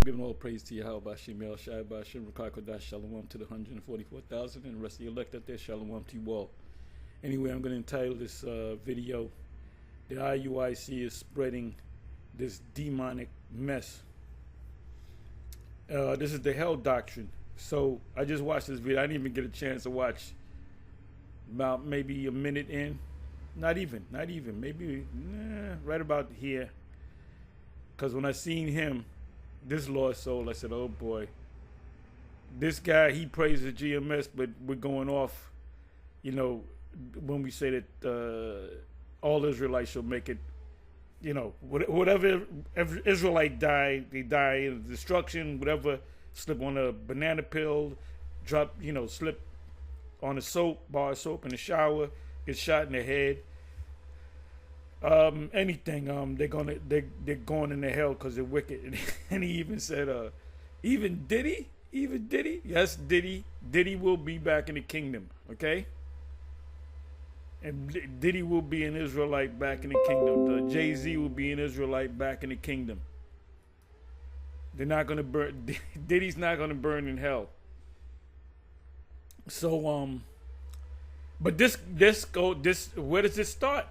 giving all praise to Yahweh Bashim El Shai Bashim Rakakodash Shalom to the 144,000 and the rest of the elect out there. Shalom to you all. Anyway, I'm going to entitle this video, "The IUIC is spreading this demonic mess." This is the hell doctrine. So I just watched this video. I didn't even get a chance to watch about maybe a minute in. Not even. Maybe right about here. Because when I seen him, this lost soul, I said, oh boy. This guy, he praises GMS, but we're going off, you know, when we say that all Israelites shall make it, you know, whatever Israelite die, they die in destruction, whatever, slip on a banana peel, drop, you know, slip on a bar of soap in the shower, get shot in the head. Anything, they're going into hell because they're wicked. And he even said, even Diddy, yes, Diddy will be back in the kingdom, okay? And Diddy will be an Israelite back in the kingdom. Jay-Z will be an Israelite back in the kingdom. They're not going to burn, Diddy's not going to burn in hell. So, but this, where does this start?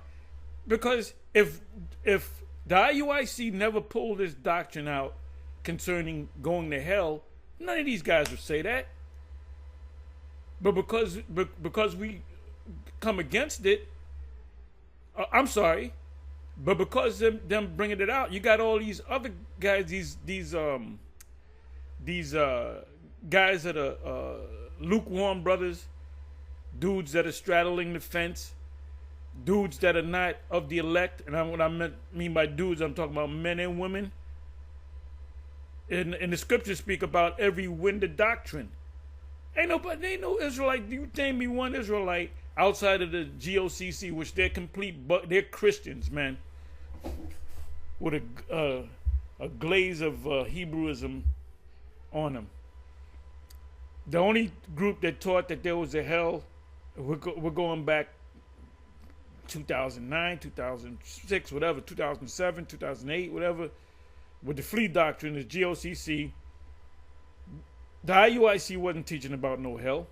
Because if the IUIC never pulled this doctrine out concerning going to hell, none of these guys would say that. But because we come against it, I'm sorry, but because them bringing it out, you got all these other guys, these guys that are lukewarm brothers, dudes that are straddling the fence. Dudes that are not of the elect, and what I mean by dudes, I'm talking about men and women. And the scriptures speak about every wind of doctrine. Ain't no Israelite. You name me one Israelite outside of the GOCC, which they're complete, but they're Christians, man, with a glaze of Hebrewism on them. The only group that taught that there was a hell, we're going back 2009, 2006, whatever, 2007, 2008, whatever, with the flea doctrine, the GOCC, the IUIC wasn't teaching about no hell.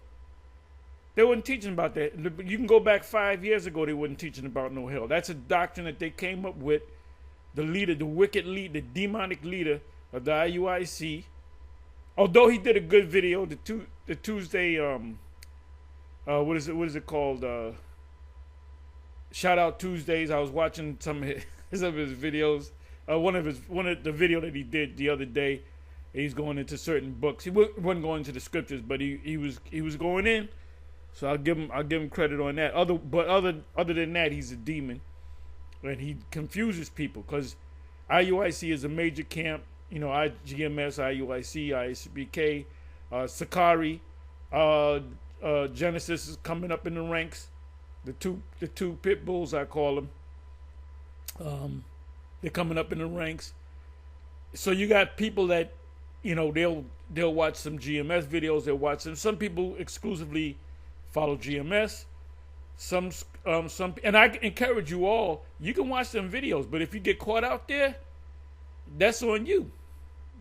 They weren't teaching about that. You can go back 5 years ago, they weren't teaching about no hell. That's a doctrine that they came up with. The leader, the wicked leader, the demonic leader of the IUIC, although he did a good video, the Tuesday, what is it called, Shout Out Tuesdays. I was watching some of his videos. One of the video that he did the other day. He's going into certain books. He wasn't going into the scriptures, but he was going in. So I'll give him credit on that. Other than that, he's a demon, and he confuses people because IUIC is a major camp. You know, GMS, IUIC, ISBK, Sakari, Genesis is coming up in the ranks. The two pit bulls, I call them. They're coming up in the ranks. So you got people that, you know, they'll watch some GMS videos. They'll watch them. Some people exclusively follow GMS. Some, and I encourage you all. You can watch them videos, but if you get caught out there, that's on you.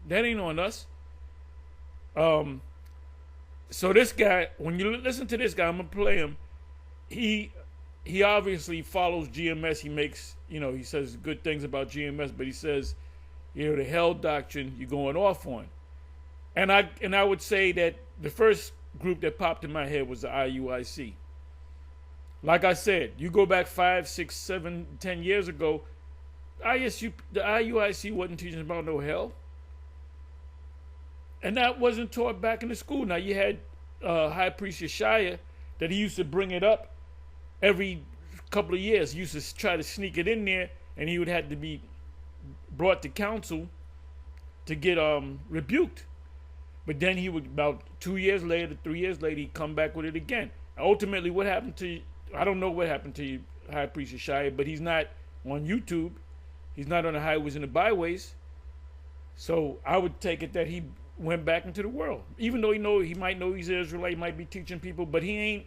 That ain't on us. So this guy, when you listen to this guy, I'm gonna play him. He obviously follows GMS. He makes, you know, he says good things about GMS, but he says, you know, the hell doctrine you're going off on. And I would say that the first group that popped in my head was the IUIC. Like I said, you go back 5, 6, 7, 10 years ago, the IUIC wasn't teaching about no hell. And that wasn't taught back in the school. Now you had High Priest Yeshaya that he used to bring it up every couple of years. He used to try to sneak it in there, and he would have to be brought to council to get rebuked. But then he would, about 2 years later, 3 years later, he'd come back with it again. Ultimately, what happened to, I don't know what happened to High Priest Yeshaya, but he's not on YouTube. He's not on the highways and the byways. So I would take it that he went back into the world. Even though he might know he's an Israelite, he might be teaching people, but he ain't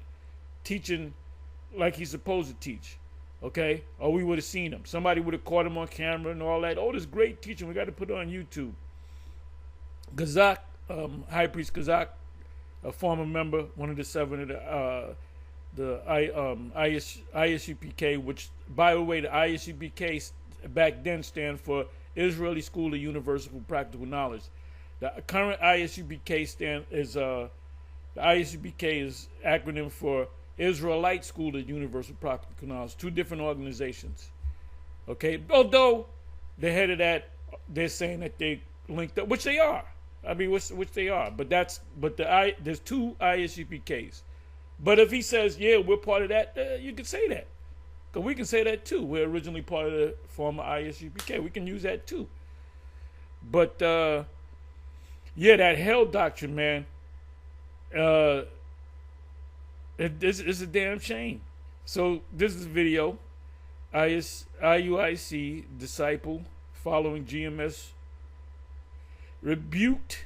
teaching like he's supposed to teach. Okay? Or we would have seen him. Somebody would have caught him on camera and all that. Oh, this great teaching. We got to put it on YouTube. Gazak, High Priest Gazak, a former member, one of the seven of IUIC, which, by the way, the IUIC back then stand for Israeli School of Universal Practical Knowledge. The current IUIC is acronym for Israelite School of Universal Practical Knowledge. Two different organizations. Okay, although the head of that, they're saying that they linked up, which they are. I mean, which they are. But there's two IUICs. But if he says, yeah, we're part of that, you can say that. Because we can say that too. We're originally part of the former IUIC. We can use that too. But yeah, that hell doctrine, man. It's a damn shame. So this is a video. IUIC disciple following GMS rebuked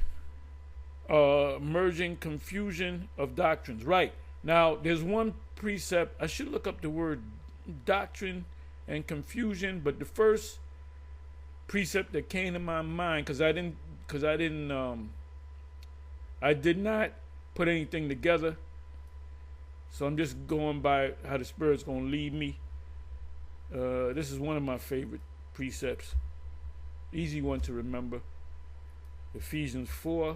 merging confusion of doctrines. Right. Now, there's one precept. I should look up the word doctrine and confusion, but the first precept that came to my mind, because I did not put anything together, so I'm just going by how the Spirit's going to lead me. This is one of my favorite precepts. Easy one to remember. Ephesians 4.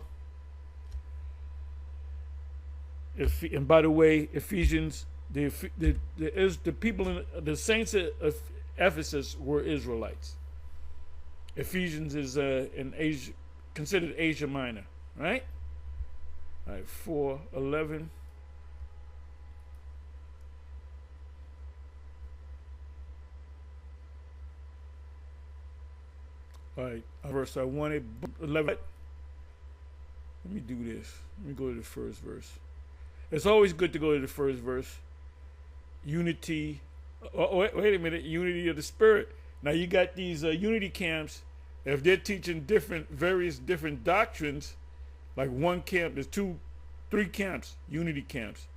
And by the way, Ephesians, the people in the saints of Ephesus were Israelites. Ephesians is in Asia, considered Asia Minor, right? All right, 4:11. All right, verse I wanted 11. Let me do this. Let me go to the first verse. It's always good to go to the first verse. Unity. Wait a minute. Unity of the Spirit. Now you got these unity camps. If they're teaching various different doctrines, like one camp, there's three camps, unity camps.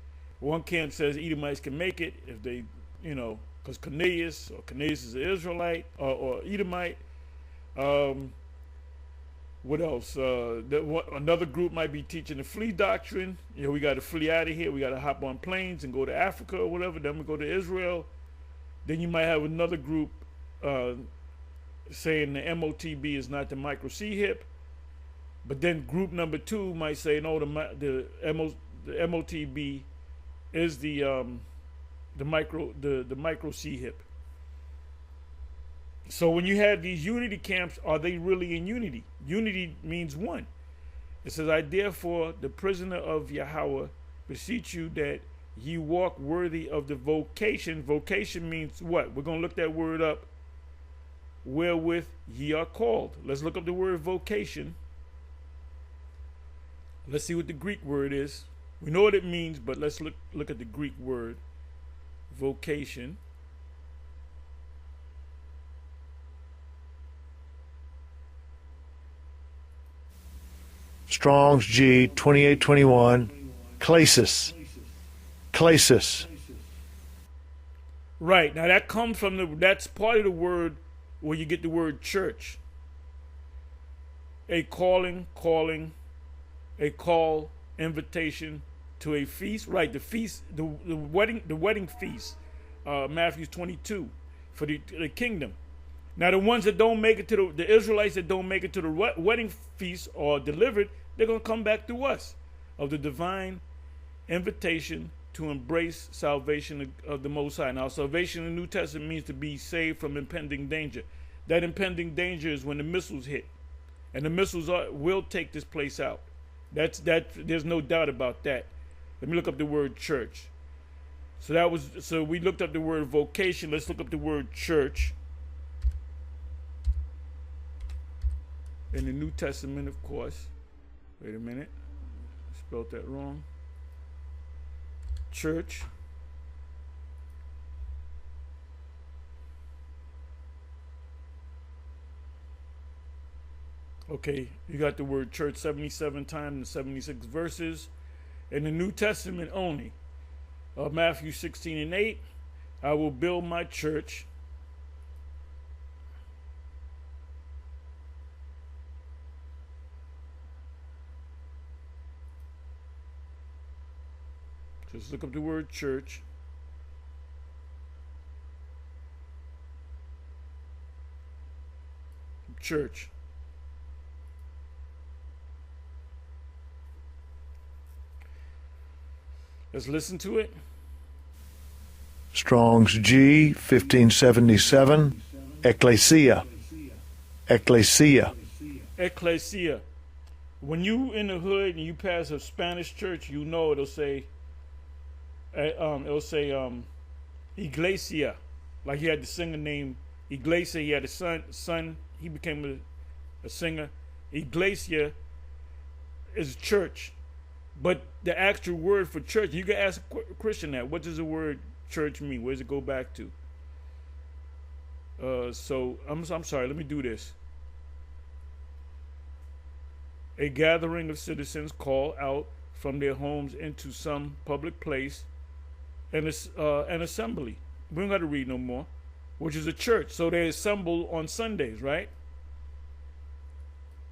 One camp says Edomites can make it if they, because Cornelius is an Israelite or Edomite. What else? Another group might be teaching the flee doctrine. We got to flee out of here. We got to hop on planes and go to Africa or whatever. Then we go to Israel. Then you might have another group saying the MOTB is not the micro C hip. But then group number 2 might say no, the MOTB is the micro C hip. So when you have these unity camps, are they really in unity? Unity means one. It says, I therefore, the prisoner of Yahweh, beseech you that ye walk worthy of the vocation. Vocation means what? We're going to look that word up. Wherewith ye are called. Let's look up the word vocation. Let's see what the Greek word is. We know what it means, but let's look at the Greek word. Vocation. Strong's G 2821, klesis. Right, now that comes from that's part of the word where you get the word church. A calling, a call, invitation to a feast. Right, the feast, the wedding feast, Matthew 22, for the kingdom. Now the ones that don't make it to the Israelites that don't make it to the wedding feast or delivered, they're going to come back to us of the divine invitation to embrace salvation of the Most High. Now salvation in the New Testament means to be saved from impending danger. That impending danger is when the missiles hit. And the missiles will take this place out. There's no doubt about that. Let me look up the word church. So we looked up the word vocation. Let's look up the word church. In the New Testament, of course. Wait a minute. I spelled that wrong. Church. Okay, you got the word church 77 times in 76 verses. In the New Testament only. Matthew 16:8. I will build my church. Just look up the word church. Church. Let's listen to it. Strong's G 1577. Ecclesia. Ecclesia. Ecclesia. When you in the hood and you pass a Spanish church, you know it'll say Iglesia. Like he had the singer named Iglesia. He had a son. He became a singer. Iglesia is church. But the actual word for church, you can ask a Christian that. What does the word church mean? Where does it go back to? So I'm sorry. Let me do this. A gathering of citizens called out from their homes into some public place, and an assembly. We don't got to read no more. Which is a church. So they assemble on Sundays, right?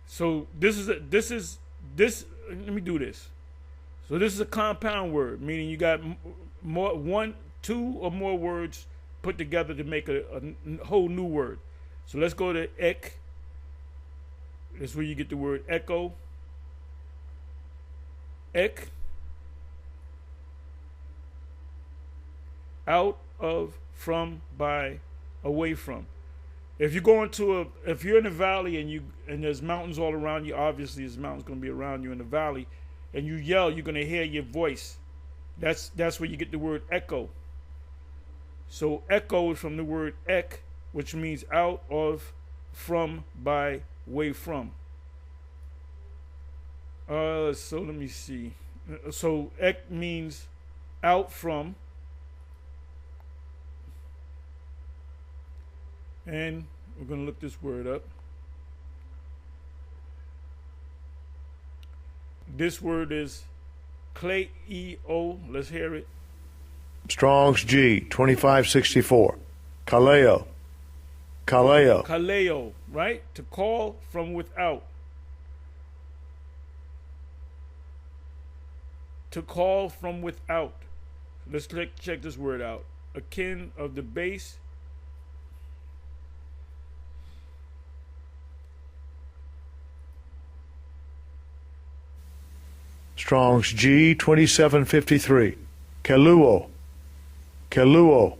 So this. Let me do this. So this is a compound word, meaning you got two or more words put together to make a whole new word. So let's go to ek. That's where you get the word echo. Ek. Out of, from, by, away from. If you go if you're in a valley and there's mountains all around you, obviously there's mountains going to be around you in the valley, and you yell, you're going to hear your voice. That's where you get the word echo. So echo is from the word ek, which means out of, from, by, way from. So let me see. So ek means out from. And we're going to look this word up. This word is kleio. Let's hear it. Strong's G 2564. Kaleo. Kaleo. Kaleo, right? To call from without. To call from without. Let's check this word out. Akin of the base. Strong's G 2753. Keluo. Keluo.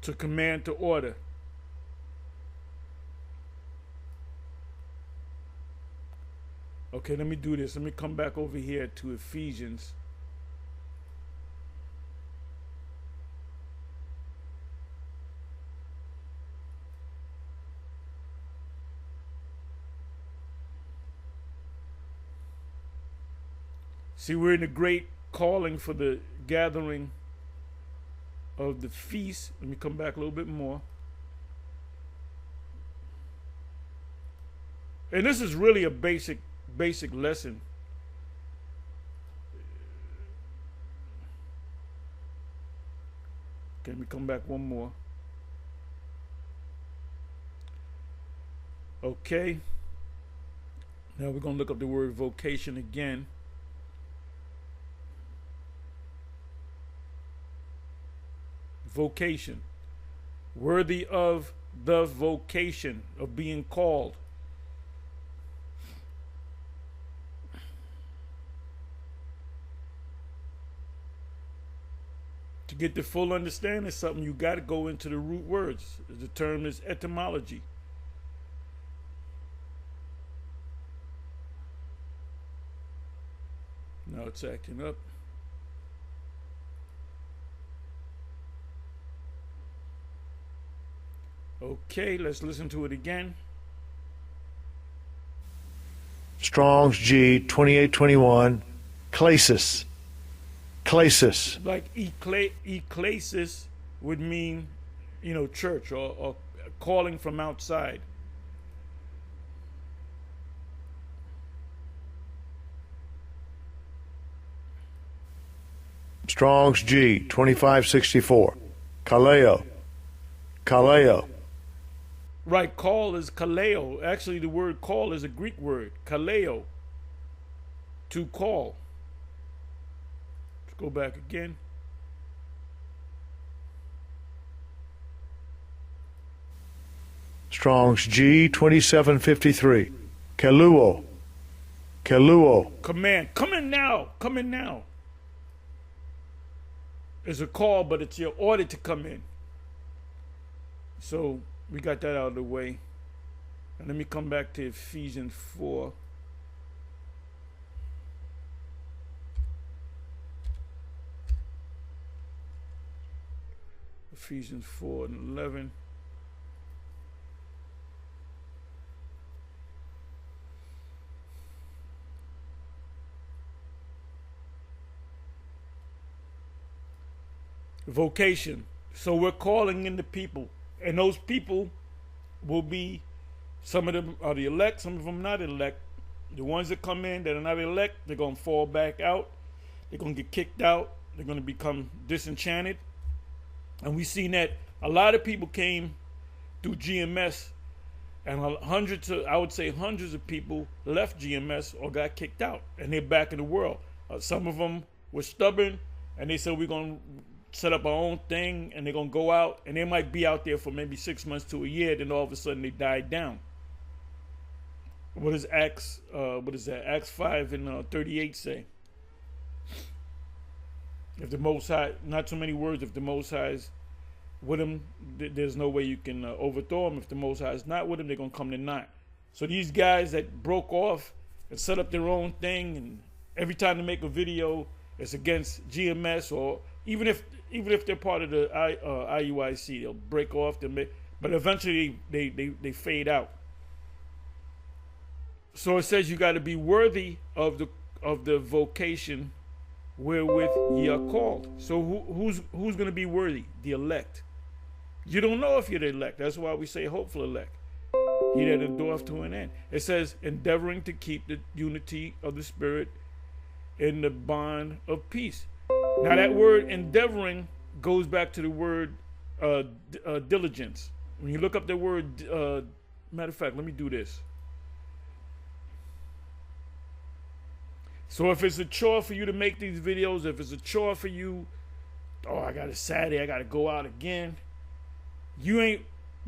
To command, to order. Okay, let me do this. Let me come back over here to Ephesians. See, we're in the great calling for the gathering of the feast. Let me come back a little bit more. And this is really a basic lesson. Okay, let me come back one more. Okay. Now we're going to look up the word vocation again. Vocation. Worthy of the vocation of being called. To get the full understanding of something, you got to go into the root words. The term is etymology. Now it's acting up. Okay, let's listen to it again. Strong's G 2821. Klesis. Klesis. Like ecclesis would mean, church or calling from outside. Strong's G 2564. Kaleo. Kaleo. Right, call is kaleo. Actually, the word call is a Greek word, kaleo. to call. Let's go back again. Strong's G 2753. Keluo. Keluo. Command. Come in now. Come in now. It's a call, but it's your order to come in. So we got that out of the way. And let me come back to Ephesians 4. Ephesians 4 and 11. Vocation. So we're calling in the people, and those people will be, some of them are the elect, some of them not elect. The ones that come in that are not elect, they're going to fall back out. They're going to get kicked out. They're going to become disenchanted. And we've seen that a lot of people came through GMS, and I would say hundreds of people left GMS or got kicked out, and they're back in the world. Some of them were stubborn, and they said, we're going to set up our own thing, and they're going to go out, and they might be out there for maybe 6 months to a year, then all of a sudden they died down. What is Acts 5 and 38 say? If the Most High, not too many words, if the Most High is with them, there's no way you can overthrow them. If the Most High is not with them, they're going to come to naught. So these guys that broke off and set up their own thing, and every time they make a video, it's against GMS, or even if they're part of the IUIC, they'll break off, but eventually they fade out. So it says you got to be worthy of the vocation wherewith ye are called. So who's going to be worthy? The elect. You don't know if you're the elect. That's why we say hopeful elect. He that endureth to an end. It says endeavoring to keep the unity of the Spirit in the bond of peace. Now that word endeavoring goes back to the word diligence. When you look up the word, matter of fact, let me do this. So if it's a chore for you to make these videos, if it's a chore for you, I got a Saturday, I got to go out again,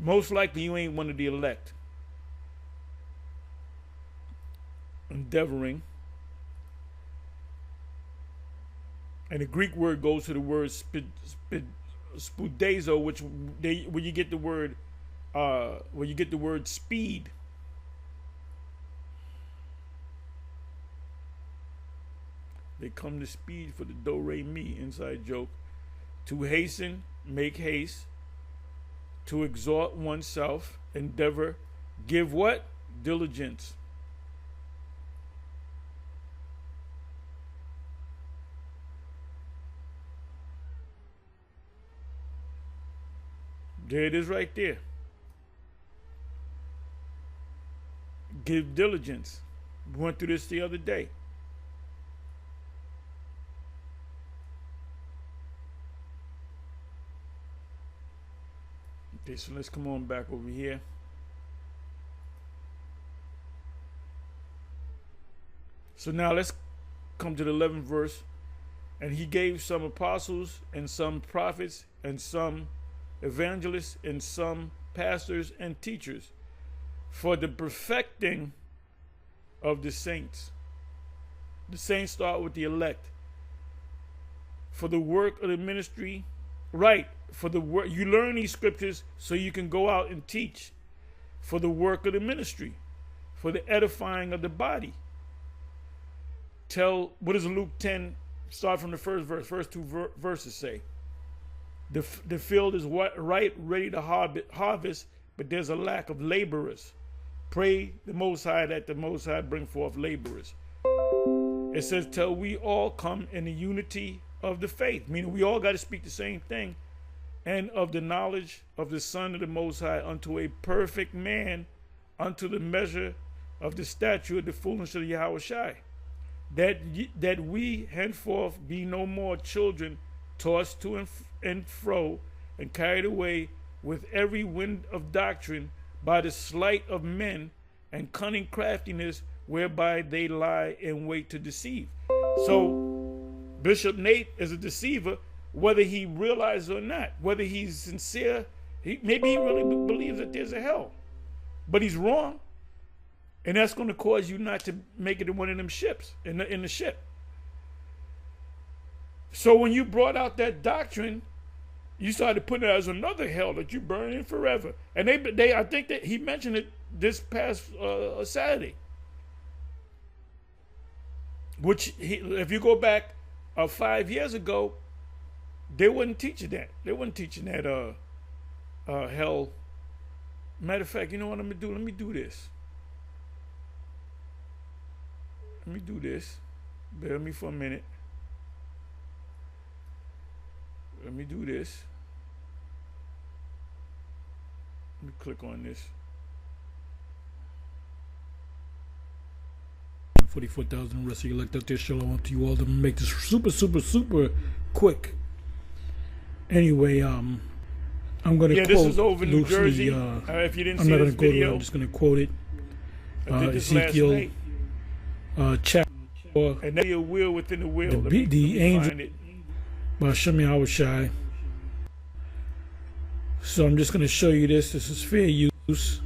most likely you ain't one of the elect. Endeavoring. And the Greek word goes to the word spudezo, where you get the word speed. They come to speed for the do re mi, inside joke. To hasten, make haste. To exhort oneself, endeavor, give what? Diligence. There it is right there. Give diligence. We went through this the other day. Okay, so let's come on back over here. So now let's come to the 11th verse. And he gave some apostles and some prophets and some evangelists and some pastors and teachers for the perfecting of the saints. The saints start with the elect. For the work of the ministry, right? For the work, you learn these scriptures so you can go out and teach. For the work of the ministry, for the edifying of the body. What does Luke 10, start from the first two verses say? The field is right, ready to harvest, but there's a lack of laborers. Pray the Most High that the Most High bring forth laborers. It says, till we all come in the unity of the faith, meaning we all got to speak the same thing, and of the knowledge of the Son of the Most High, unto a perfect man, unto the measure of the stature of the fullness of Yahushai, that we henceforth be no more children, tossed to and fro, and carried away with every wind of doctrine by the sleight of men and cunning craftiness whereby they lie in wait to deceive. So Bishop Nate is a deceiver, whether he realizes or not, whether he's sincere. Maybe he really believes that there's a hell, but he's wrong, and that's going to cause you not to make it in one of them ships, in the ship. So when you brought out that doctrine, you started putting it as another hell that you burn in forever. And I think that he mentioned it this past Saturday. Which, if you go back 5 years ago, they wasn't teaching that. They wasn't teaching that hell. Matter of fact, you know what I'm gonna do? Let me do this. Let me do this. Bear with me for a minute. Let me do this. Let me click on this. 44,000 rest of you elect out there. Shalom to you all. To make this super, super, super quick. Anyway, I'm going to quote. This is over New Jersey. If you didn't see this video, I'm just going to quote it. Ezekiel chapter 4. And then a wheel within the wheel. The angel by Hashem Yahushai. So I'm just going to show you this. This is fair use.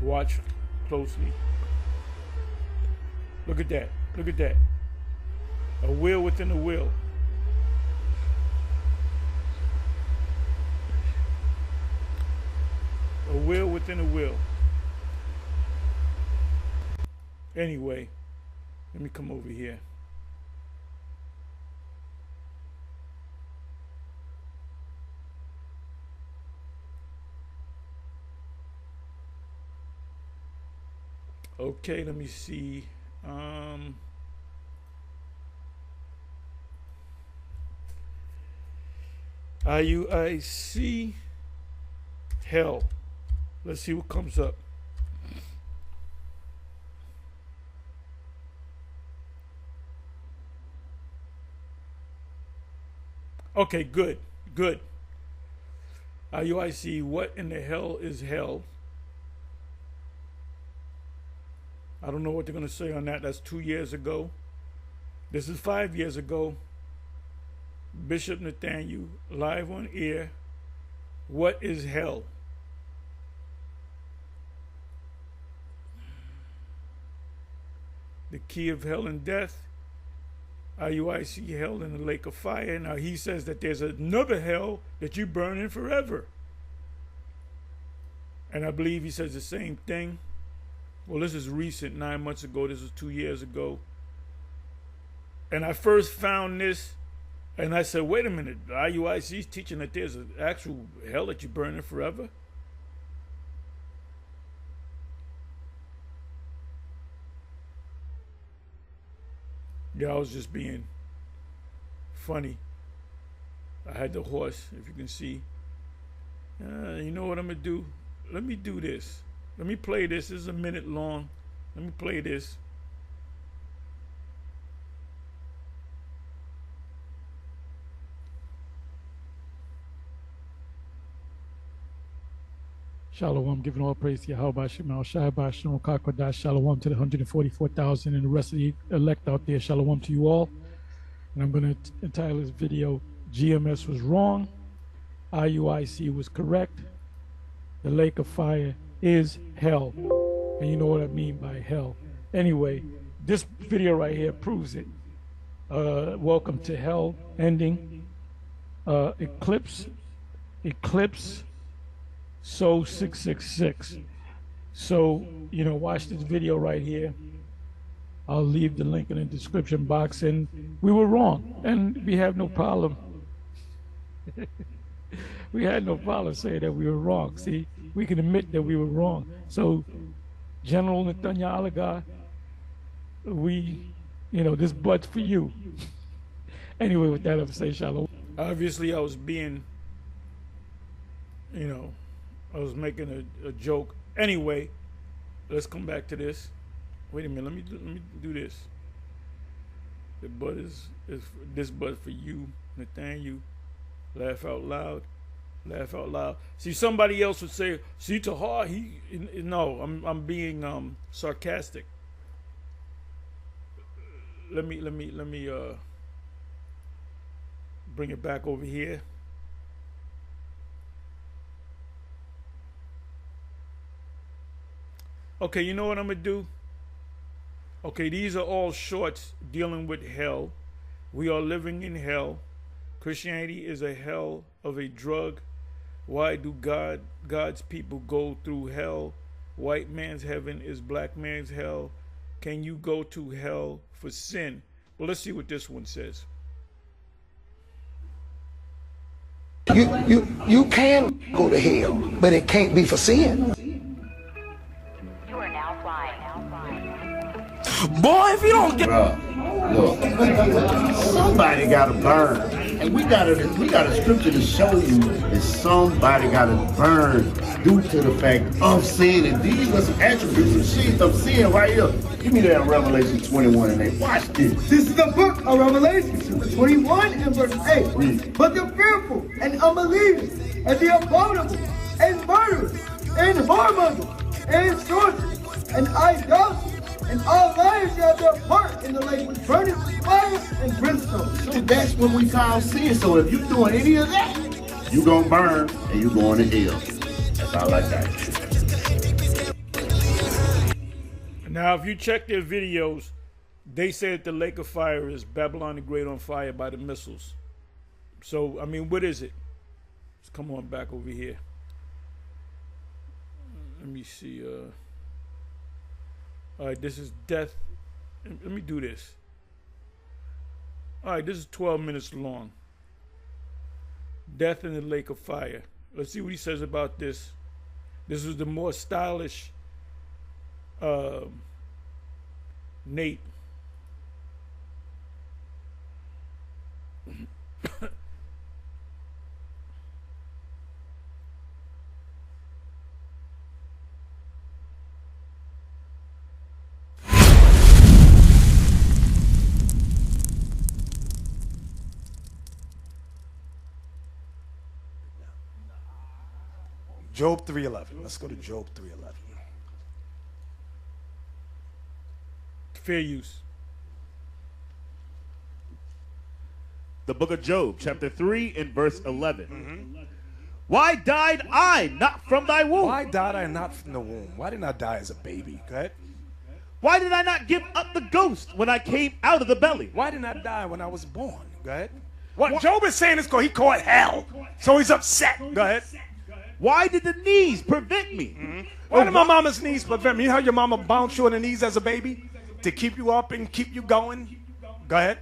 Watch closely. Look at that. Look at that. A wheel within a wheel. A wheel within a wheel. Anyway, let me come over here. Okay, let me see. IUIC hell. Let's see what comes up. Okay, good. IUIC, what in the hell is hell? I don't know what they're going to say on that. That's 2 years ago. This is 5 years ago. Bishop Nathaniel, live on air. What is hell? The key of hell and death. IUIC hell in the lake of fire. Now he says that there's another hell that you burn in forever. And I believe he says the same thing. Well, this is recent, 9 months ago. This was 2 years ago. And I first found this, and I said, wait a minute, the IUIC is teaching that there's an actual hell that you burn in forever? Yeah, I was just being funny. I had the horse, if you can see. You know what I'm going to do? Let me do this. Let me play this. This is a minute long. Let me play this. Shalom, giving all praise to Yahweh, Shemal, Shahaba, Shalom, Kakodash, Shalom to the 144,000 and the rest of the elect out there. Shalom to you all. And I'm going to entitle this video, GMS was wrong, IUIC was correct, the lake of fire is hell. And you know what I mean by hell. Anyway, this video right here proves it. Welcome to hell ending. Eclipse. So 666. So, you know, watch this video right here. I'll leave the link in the description box. And we were wrong. And we have no problem. We had no problem saying that we were wrong. See, we can admit that we were wrong. So, General Nathaniel Alaga, this blood's for you. Anyway, with that, I'll say shalom. Obviously, I was being, I was making a joke. Anyway, let's come back to this. Wait a minute. Let me do this. The butt is this butt for you, Nathaniel. Laugh out loud. Laugh out loud. See, somebody else would say, "See, Tahar, no, I'm being sarcastic." Let me bring it back over here. Okay, you know what I'm gonna do? Okay, these are all shorts dealing with hell. We are living in hell. Christianity is a hell of a drug. Why do God's people go through hell? White man's heaven is black man's hell. Can you go to hell for sin? Well, let's see what this one says. You can go to hell, but it can't be for sin. You are now flying. Boy, if you don't get Look, somebody gotta burn. And we got a scripture to show you that somebody gotta burn due to the fact of sin. And these are some attributes of sin right here. Give me that in Revelation 21 and 8. Watch this. This is the book of Revelation, chapter 21 and verse 8. Read. But the fearful and unbelieving and the abominable and murderers and whoremongers and sorcerers and idolaters and all liars shall have their part in the lake which burneth with fire and brimstone. So that's what we call sin. So if you're doing any of that, you gonna burn and you going to hell. That's all I got. Now, if you check their videos, they say that the lake of fire is Babylon the Great on fire by the missiles. So, I mean, what is it? Let's come on back over here. Let me see. All right, this is death. Let me do this. All right, this is 12 minutes long. Death in the lake of fire. Let's see what he says about this. This is the more stylish Nate. Job 3:11. Let's go to Job 3:11. Fair use. The book of Job, chapter 3 and verse 11. Why died I not from thy womb? Why died I not from the womb? Why didn't I die as a baby? Go ahead. Why did I not give up the ghost when I came out of the belly? Why didn't I die when I was born? Go ahead. What Job is saying is he caught hell, so he's upset. Go ahead. Why did the knees prevent me? Why did my mama's knees prevent me? You know how your mama bounced you on the knees as a baby to keep you up and keep you going? Go ahead.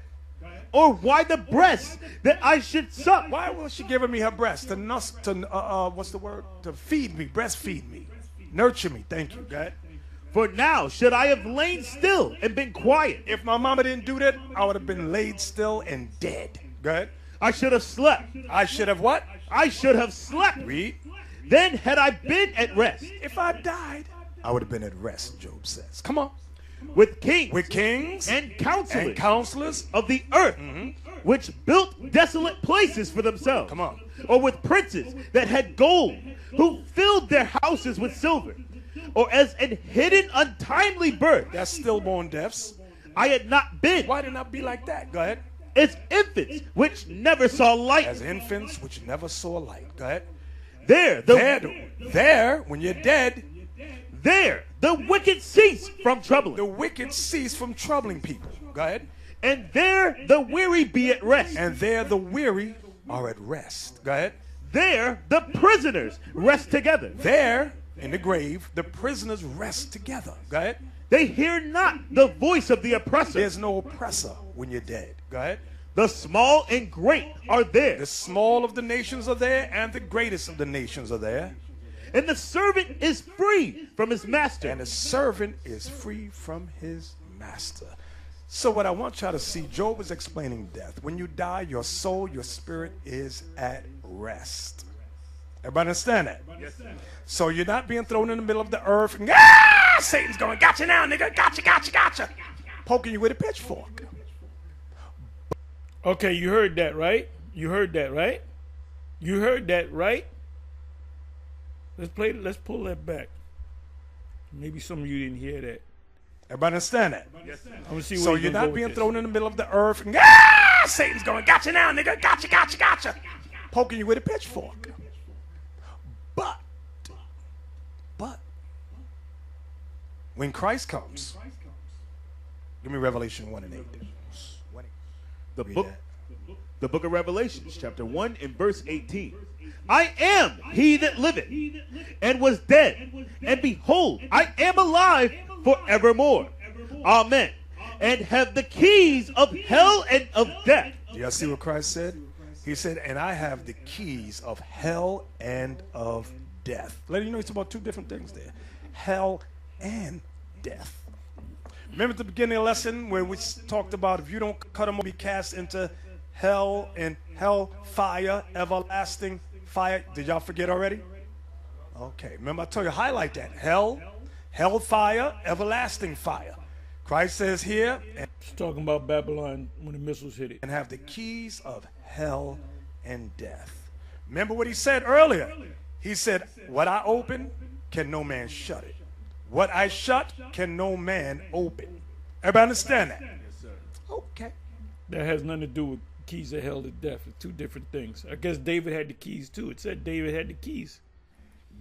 Or why the breast that I should suck? Why was she giving me her breast what's the word? To feed me, breastfeed me, nurture me. Thank you. Go ahead. For now should I have lain still and been quiet. If my mama didn't do that, I would have been laid still and dead. Go ahead. I should have slept. I should have what? I should have slept. Read. Then had I been at rest. If I died, I would have been at rest, Job says. Come on. With kings. With kings. And counselors. And counselors. Of the earth. Which built desolate places for themselves. Come on. Or with princes that had gold. Who filled their houses with silver. Or as an hidden untimely birth. That's stillborn deaths. I had not been. Why didn't I be like that? Go ahead. As infants which never saw light. As infants which never saw light. Go ahead. There, when you're dead, there, the wicked cease from troubling. The wicked cease from troubling people. Go ahead. And there the weary be at rest. And there the weary are at rest. Go ahead. There the prisoners rest together. There, in the grave, the prisoners rest together. Go ahead. They hear not the voice of the oppressor. There's no oppressor when you're dead. Go ahead. The small and great are there. The small of the nations are there, and the greatest of the nations are there. And the servant is free from his master. And the servant is free from his master. So what I want y'all to see, Job is explaining death. When you die, your soul, your spirit is at rest. Everybody understand that? Yes, sir. So you're not being thrown in the middle of the earth and Satan's going, gotcha now, nigga, gotcha. Poking you with a pitchfork. Okay, you heard that, right? You heard that, right? You heard that, right? Let's pull that back. Maybe some of you didn't hear that. Everybody understand that? I'm gonna see. So where you're gonna not go being with thrown this. in the middle of the earth and Satan's going, gotcha now, nigga, gotcha. Poking you with a pitchfork. But when Christ comes, give me Revelation 1 and 8. The book of Revelations, chapter 1 and verse 18. I am he that liveth and was dead, and behold, I am alive forevermore. Amen. And have the keys of hell and of death. Do y'all see what Christ said? He said, and I have the keys of hell and of death. Let you know it's about two different things there. Hell and death. Remember at the beginning of the lesson where we talked about if you don't cut them, be cast into hell and hell fire, everlasting fire. Did y'all forget already? Okay. Remember I told you, highlight that. Hell, hell fire, everlasting fire. Christ says here, It's talking about Babylon when the missiles hit it. and have the keys of hell and death. Remember what he said earlier. He said, what I open, can no man shut it. What I shut, can no man open. Everybody understand that? Yes, sir. Okay. That has nothing to do with keys of hell to death. It's two different things. I guess David had the keys too. It said David had the keys.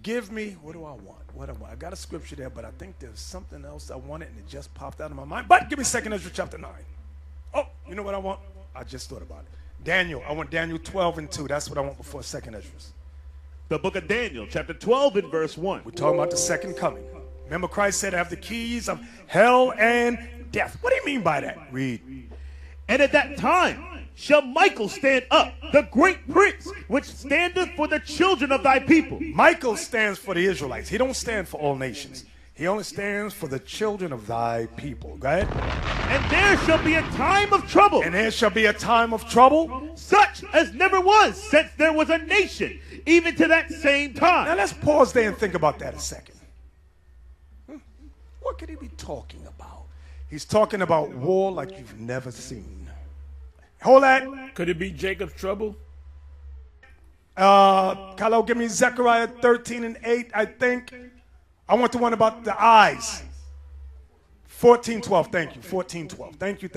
Give me, what do I want? What do I want? I got a scripture there, but I think there's something else I wanted, and it just popped out of my mind. But give me 2 Ezra chapter 9. Oh, you know what I want? I just thought about it. Daniel. I want Daniel 12 and 2. That's what I want before 2 Ezra. The book of Daniel, chapter 12 and verse 1. We're talking about the second coming. Remember Christ said, I have the keys of hell and death. What do you mean by that? Read. And at that time shall Michael stand up, the great prince, which standeth for the children of thy people. Michael stands for the Israelites. He don't stand for all nations. He only stands for the children of thy people. Go ahead. And there shall be a time of trouble, And there shall be a time of trouble. such as never was since there was a nation, even to that same Now time. let's pause there and think about that a second. What could he be talking about? He's talking about war like you've never seen. Hold that. Could it be Jacob's trouble? Kylo, give me Zechariah 13 and 8, I think. I want the one about the eyes. 14:12. Thank you. 14:12. Thank you.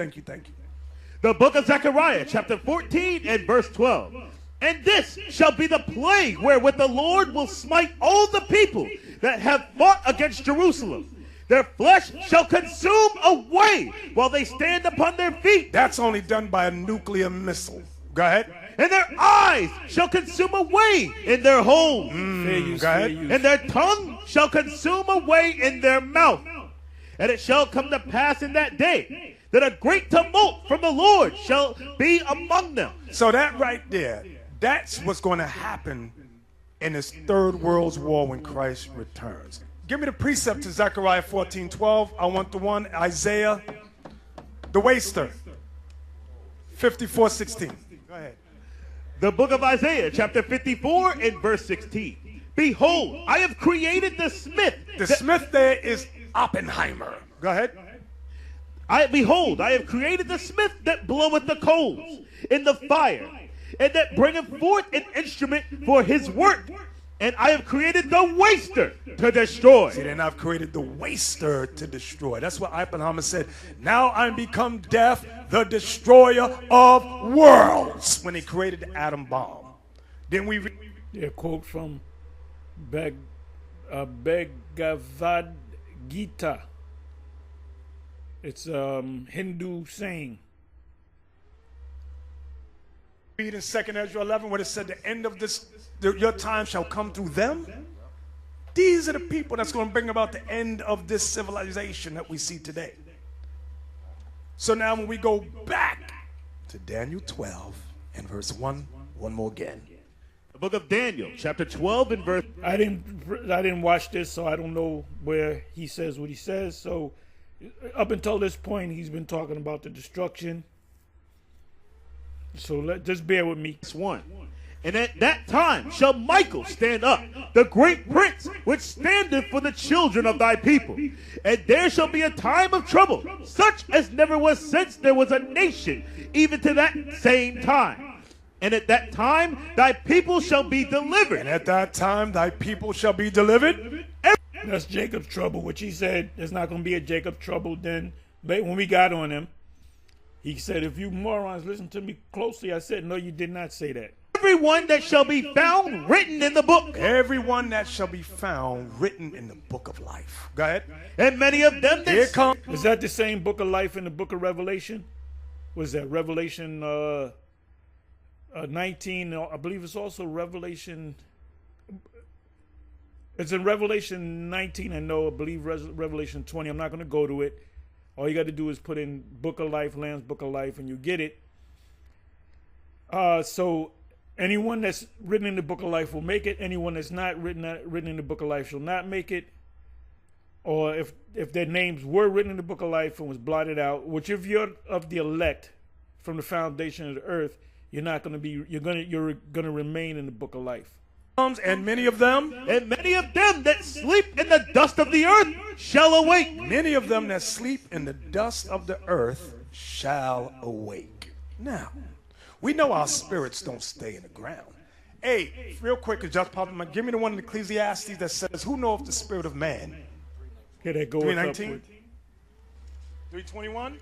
The book of Zechariah, chapter 14 and verse 12. And this shall be the plague wherewith the Lord will smite all the people that have fought against Jerusalem. Their flesh shall consume away while they stand upon their feet. That's only done by a nuclear missile. Go ahead. And their eyes shall consume away in their holes. Fair use, go ahead. fair use. And their tongue shall consume away in their mouth. And it shall come to pass in that day that a great tumult from the Lord shall be among them. So that right there, that's what's going to happen in this third world's war when Christ returns. Give me the precept to Zechariah 14:12. I want the one, Isaiah, the waster, 54:16. Go ahead. The book of Isaiah, chapter 54 and verse 16. Behold, I have created the smith. The smith there is Oppenheimer. Go ahead. Behold, I have created the smith that bloweth the coals in the fire, and that bringeth forth an instrument for his work. And I have created the waster to destroy. See, then I've created the waster to destroy. That's what Oppenheimer said. Now I'm become death, the destroyer of worlds, when he created the atom bomb. Then we read. Yeah, quote from Bhagavad Gita. It's Hindu saying. Read in 2 Ezra 11 where it said the end of this, your time shall come through them. These are the people that's going to bring about the end of this civilization that we see today. So now when we go back to Daniel 12 and verse 1, one more again. The book of Daniel, chapter 12 and verse. I didn't watch this, so I don't know where he says what he says. So up until this point, he's been talking about the destruction. So just bear with me. 1. And at that time shall Michael stand up, the great prince, which standeth for the children of thy people. And there shall be a time of trouble, such as never was since there was a nation, even to that same time. And at that time thy people shall be delivered. And at that time thy people shall be delivered. That's Jacob's trouble, which he said there's not going to be a Jacob trouble then. But when we got on him, he said, if you morons listen to me closely, I said, no, you did not say that. Everyone that shall be found written in the book. Everyone that shall be found written in the book of life. Go ahead. And many of them that Here come. Is that the same book of life in the book of Revelation? Was that Revelation 19? I believe it's also Revelation. It's in Revelation 19. I believe Revelation 20. I'm not going to go to it. All you got to do is put in Book of Life, Lamb's Book of Life, and you get it. So anyone that's written in the Book of Life will make it. Anyone that's not written in the Book of Life shall not make it. Or if their names were written in the Book of Life and was blotted out, which if you're of the elect from the foundation of the earth, you're gonna remain in the Book of Life. And many of them. And many of them that sleep in the dust of the earth shall awake. Many of them that sleep in the dust of the earth shall awake. Now, we know our spirits don't stay in the ground. Hey, real quick, just pop in, give me the one in Ecclesiastes that says, who knoweth the spirit of man? Here they go. 319? 321?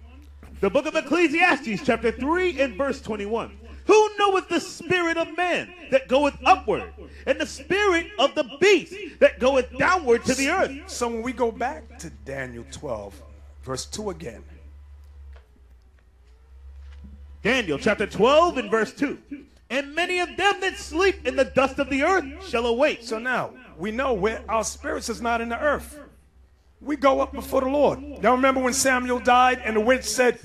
The book of Ecclesiastes, chapter 3 and verse 21. Who knoweth the spirit of man that goeth upward, and the spirit of the beast that goeth downward to the earth? So when we go back to Daniel 12, verse 2 again. Daniel chapter 12 and verse 2. And many of them that sleep in the dust of the earth shall awake. So now, we know where our spirits is not in the earth. We go up before the Lord. Y'all remember when Samuel died and the witch said,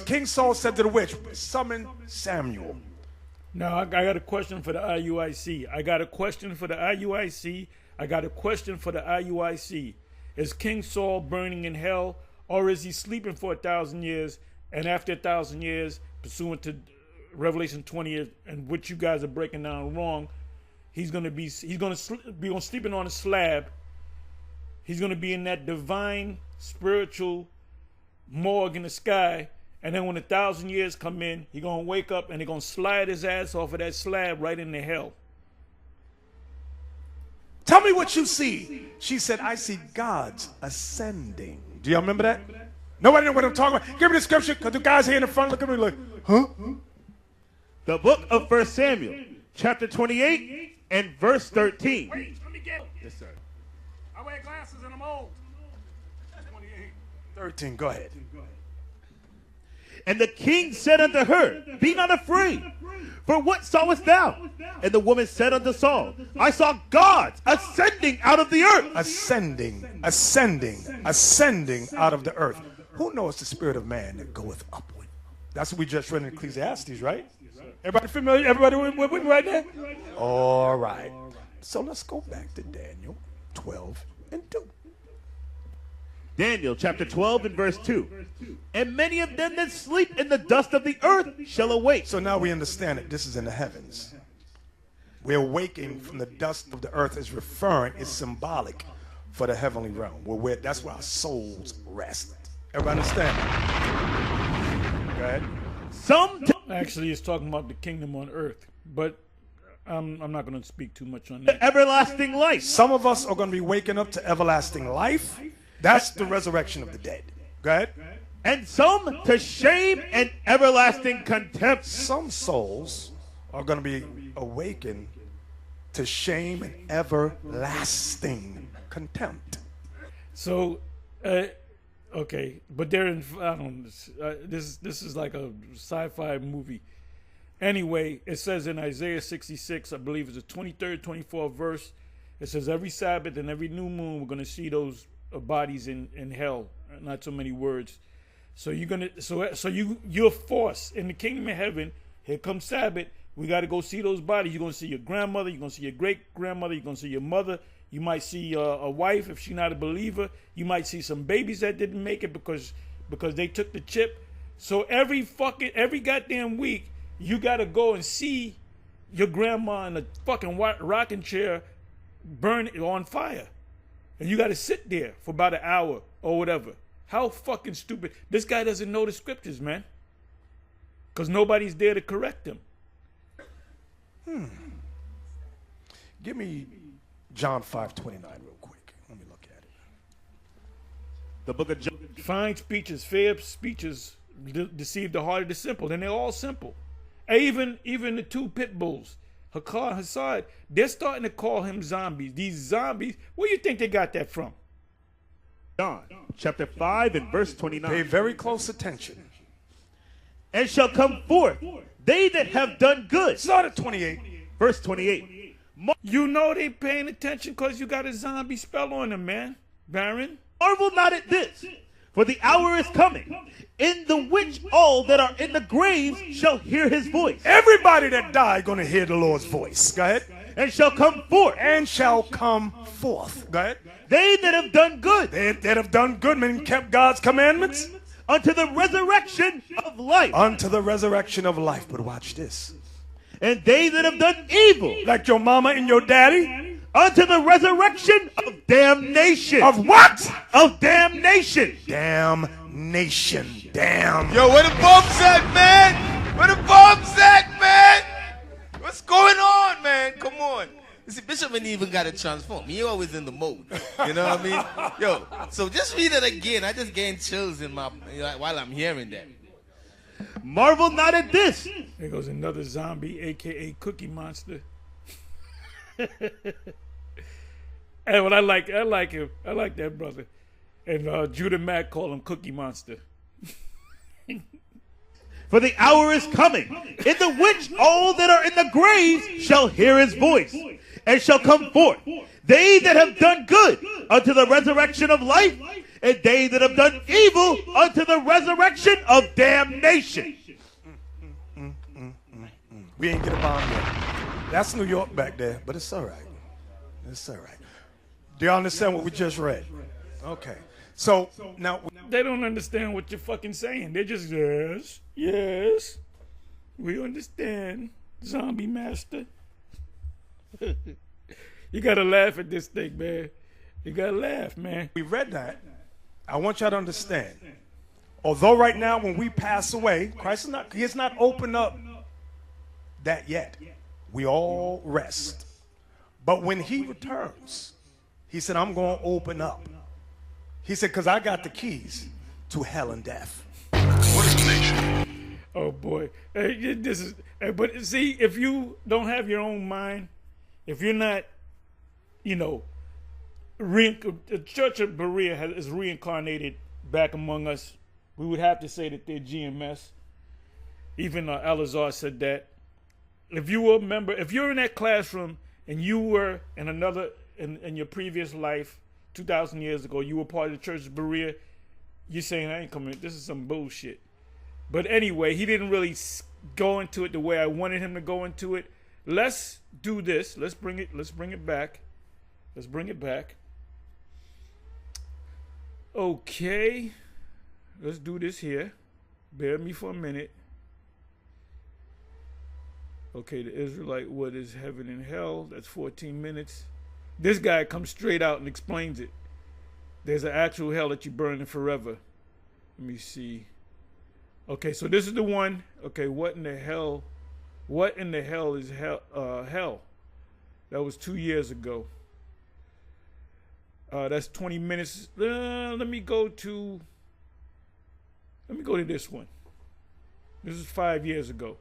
King Saul said to the witch, summon Samuel. Now, I got a question for the IUIC. Is King Saul burning in hell, or is he sleeping for 1,000 years, and after 1,000 years, pursuant to Revelation 20, and which you guys are breaking down wrong, he's gonna be sleeping on a slab. He's gonna be in that divine spiritual morgue in the sky, and then when 1,000 years come in, he's gonna wake up and they're gonna slide his ass off of that slab right into hell. Tell me what you see. She said, I see gods ascending. Do y'all remember that? Nobody know what I'm talking about. Give me the scripture, because the guys here in the front look at me like, huh? The book of 1 Samuel, chapter 28 and verse 13. Wait, let me get it. Yes, sir. I wear glasses and I'm old. 13, go ahead. And the king said unto her, be not afraid, for what sawest thou? And the woman said unto Saul, I saw gods ascending out of the earth. Ascending out of the earth. Who knows the spirit of man that goeth upward? That's what we just read in Ecclesiastes, right? Everybody familiar? Everybody with me right now? All right. So let's go back to Daniel 12 and 2. Daniel chapter 12 and verse 2. And many of them that sleep in the dust of the earth shall awake. So now we understand that this is in the heavens. We're waking from the dust of the earth is referring, is symbolic for the heavenly realm. That's where our souls rest. Everybody understand? Go ahead. Actually, it's talking about the kingdom on earth, but I'm not going to speak too much on that. Everlasting life. Some of us are going to be waking up to everlasting life. That's the resurrection of the dead. Go ahead. And some to shame and everlasting contempt. Some souls are going to be awakened to shame and everlasting contempt. So, okay, but they're in. I don't. This is like a sci-fi movie. Anyway, it says in Isaiah 66, I believe it's the 23rd, 24th verse. It says every Sabbath and every new moon we're going to see those bodies in hell. Not so many words. So you're forced in the kingdom of heaven. Here comes Sabbath. We got to go see those bodies. You're going to see your grandmother. You're going to see your great grandmother. You're going to see your mother. You might see a wife if she's not a believer. You might see some babies that didn't make it because they took the chip. So every goddamn week you got to go and see your grandma in a fucking rocking chair burn on fire. And you got to sit there for about an hour or whatever. How fucking stupid. This guy doesn't know the scriptures, man. because nobody's there to correct them. Give me John 5:29 real quick. Let me look at it. The book of John. Fine speeches, fair speeches deceive the heart of the simple, and they're all simple. Even the two pit bulls, Hakar and Hassad, they're starting to call him zombies. These zombies, where do you think they got that from? John chapter 5 and verse 29. Pay very close attention. And shall come forth they that have done good. Start at 28. Verse 28. You know they paying attention because you got a zombie spell on them, man. Baron. Marvel not at this, for the hour is coming, in the which all that are in the graves shall hear his voice. Everybody that died going to hear the Lord's voice. Go ahead. And shall come forth. And shall come forth. Go ahead. They that have done good. They that have done good, meaning kept God's commandments. Unto the resurrection of life. Unto the resurrection of life. But watch this. And they that have done evil. Like your mama and your daddy. Unto the resurrection of damnation. Of what? Of damnation. Damnation. Damn. Yo, where the bumps at, man? Where the bumps at, man? What's going on, man? Come on. You see, Bishop ain't even got to transform. He always in the mode. You know what I mean? Yo, so just read it again. I just gained chills in my while I'm hearing that. Marvel not at this. There goes another zombie, a.k.a. Cookie Monster. And what I like him. I like that brother. And Judah Mack call him Cookie Monster. For the hour is coming, in the which all that are in the graves shall hear his voice, and shall come forth. They that have done good unto the resurrection of life, and they that have done evil unto the resurrection of damnation. We ain't get a bomb yet. That's New York back there, but it's all right. It's all right. Do you understand what we just read? Okay. So now they don't understand what you're fucking saying. They're just yes, we understand, Zombie Master. You gotta laugh at this thing, man. You gotta laugh, man. We read that. I want y'all to understand. Although right now, when we pass away, Christ has not opened up that yet. We all rest. But when he returns, he said, I'm going to open up. He said, because I got the keys to hell and death. What is the nation? Oh, boy. But see, if you don't have your own mind, if you're not, the Church of Berea is reincarnated back among us, we would have to say that they're GMS. Even Elazar said that. If you were a member, if you're in that classroom and you were in your previous life, 2,000 years ago, you were part of the Church of Berea, you're saying, I ain't coming, this is some bullshit. But anyway, he didn't really go into it the way I wanted him to go into it. Let's do this. Let's bring it back. Let's bring it back. Okay. Let's do this here. Bear with me for a minute. Okay, the Israelite, what is heaven and hell? That's 14 minutes. This guy comes straight out and explains it. There's an actual hell that you burn in forever. Let me see. Okay, so this is the one. Okay, what in the hell is hell? That was 2 years ago. That's 20 minutes. Let me go to this one. This is 5 years ago.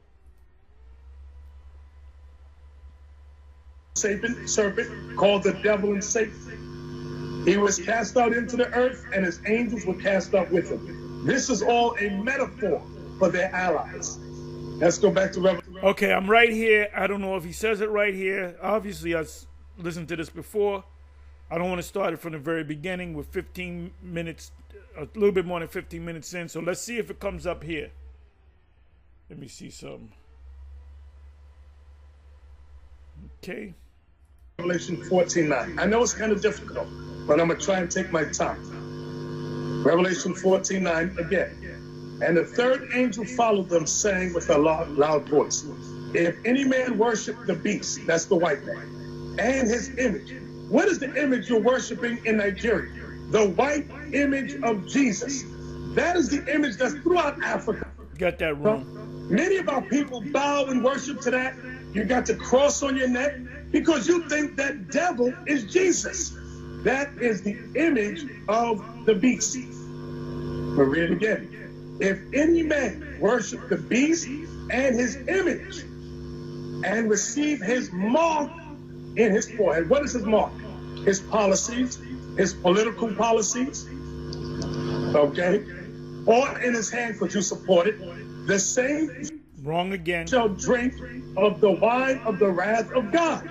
Serpent called the devil and Satan. He was cast out into the earth, and his angels were cast out with him. This is all a metaphor for their allies. Let's go back to Revelation. Okay, I'm right here. I don't know if he says it right here. Obviously, I've listened to this before. I don't want to start it from the very beginning with 15 minutes, a little bit more than 15 minutes in. So let's see if it comes up here. Let me see something. Okay. Revelation 14:9. I know it's kind of difficult, but I'm going to try and take my time. Revelation 14:9 again. And the third angel followed them, saying with a loud voice, if any man worship the beast, that's the white man, and his image. What is the image you're worshiping in Nigeria? The white image of Jesus. That is the image that's throughout Africa. Got that wrong. Many of our people bow and worship to that. You got the cross on your neck because you think that devil is Jesus. That is the image of the beast. But read it again. If any man worship the beast and his image and receive his mark in his forehead. What is his mark? His policies, his political policies, okay? Or in his hand, because you support it. The same wrong again shall drink of the wine of the wrath of God,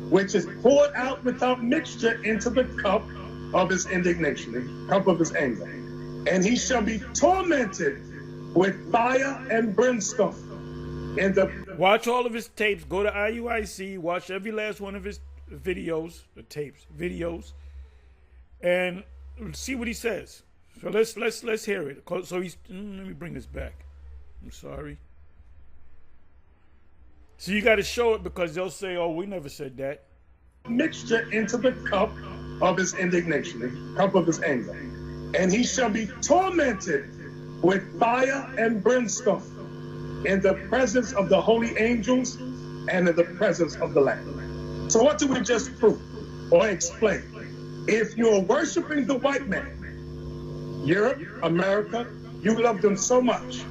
which is poured out without mixture into the cup of his indignation, the cup of his anger. And he shall be tormented with fire and brimstone. Watch all of his tapes. Go to IUIC. Watch every last one of his videos, videos, and see what he says. So let's hear it. So he's. Let me bring this back. I'm sorry. So you got to show it because they'll say, "Oh, we never said that." Mixture into the cup of his indignation, the cup of his anger, and he shall be tormented with fire and brimstone in the presence of the holy angels and in the presence of the Lamb. So what do we just prove or explain? If you're worshiping the white man, Europe, America, you love them so much.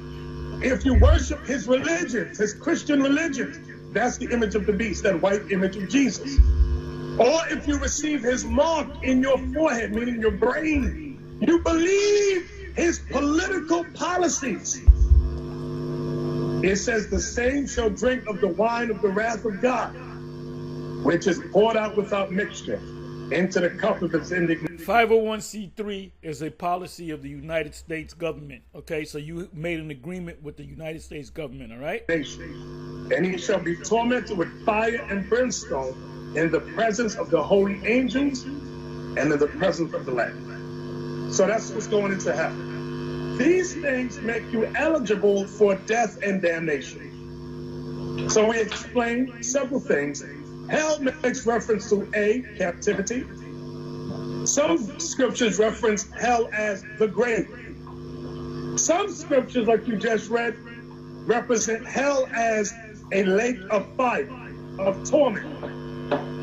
If you worship his religion, his Christian religion, that's the image of the beast, that white image of Jesus. Or if you receive his mark in your forehead, meaning your brain, you believe his political policies. It says the same shall drink of the wine of the wrath of God, which is poured out without mixture into the cup of his indignation. 501c3 is a policy of the United States government. Okay, so you made an agreement with the United States government, all right? And he shall be tormented with fire and brimstone in the presence of the holy angels and in the presence of the Lamb. So that's what's going into heaven. These things make you eligible for death and damnation. So we explained several things. Hell makes reference to A, captivity. Some scriptures reference hell as the grave. Some scriptures, like you just read, represent hell as a lake of fire, of torment.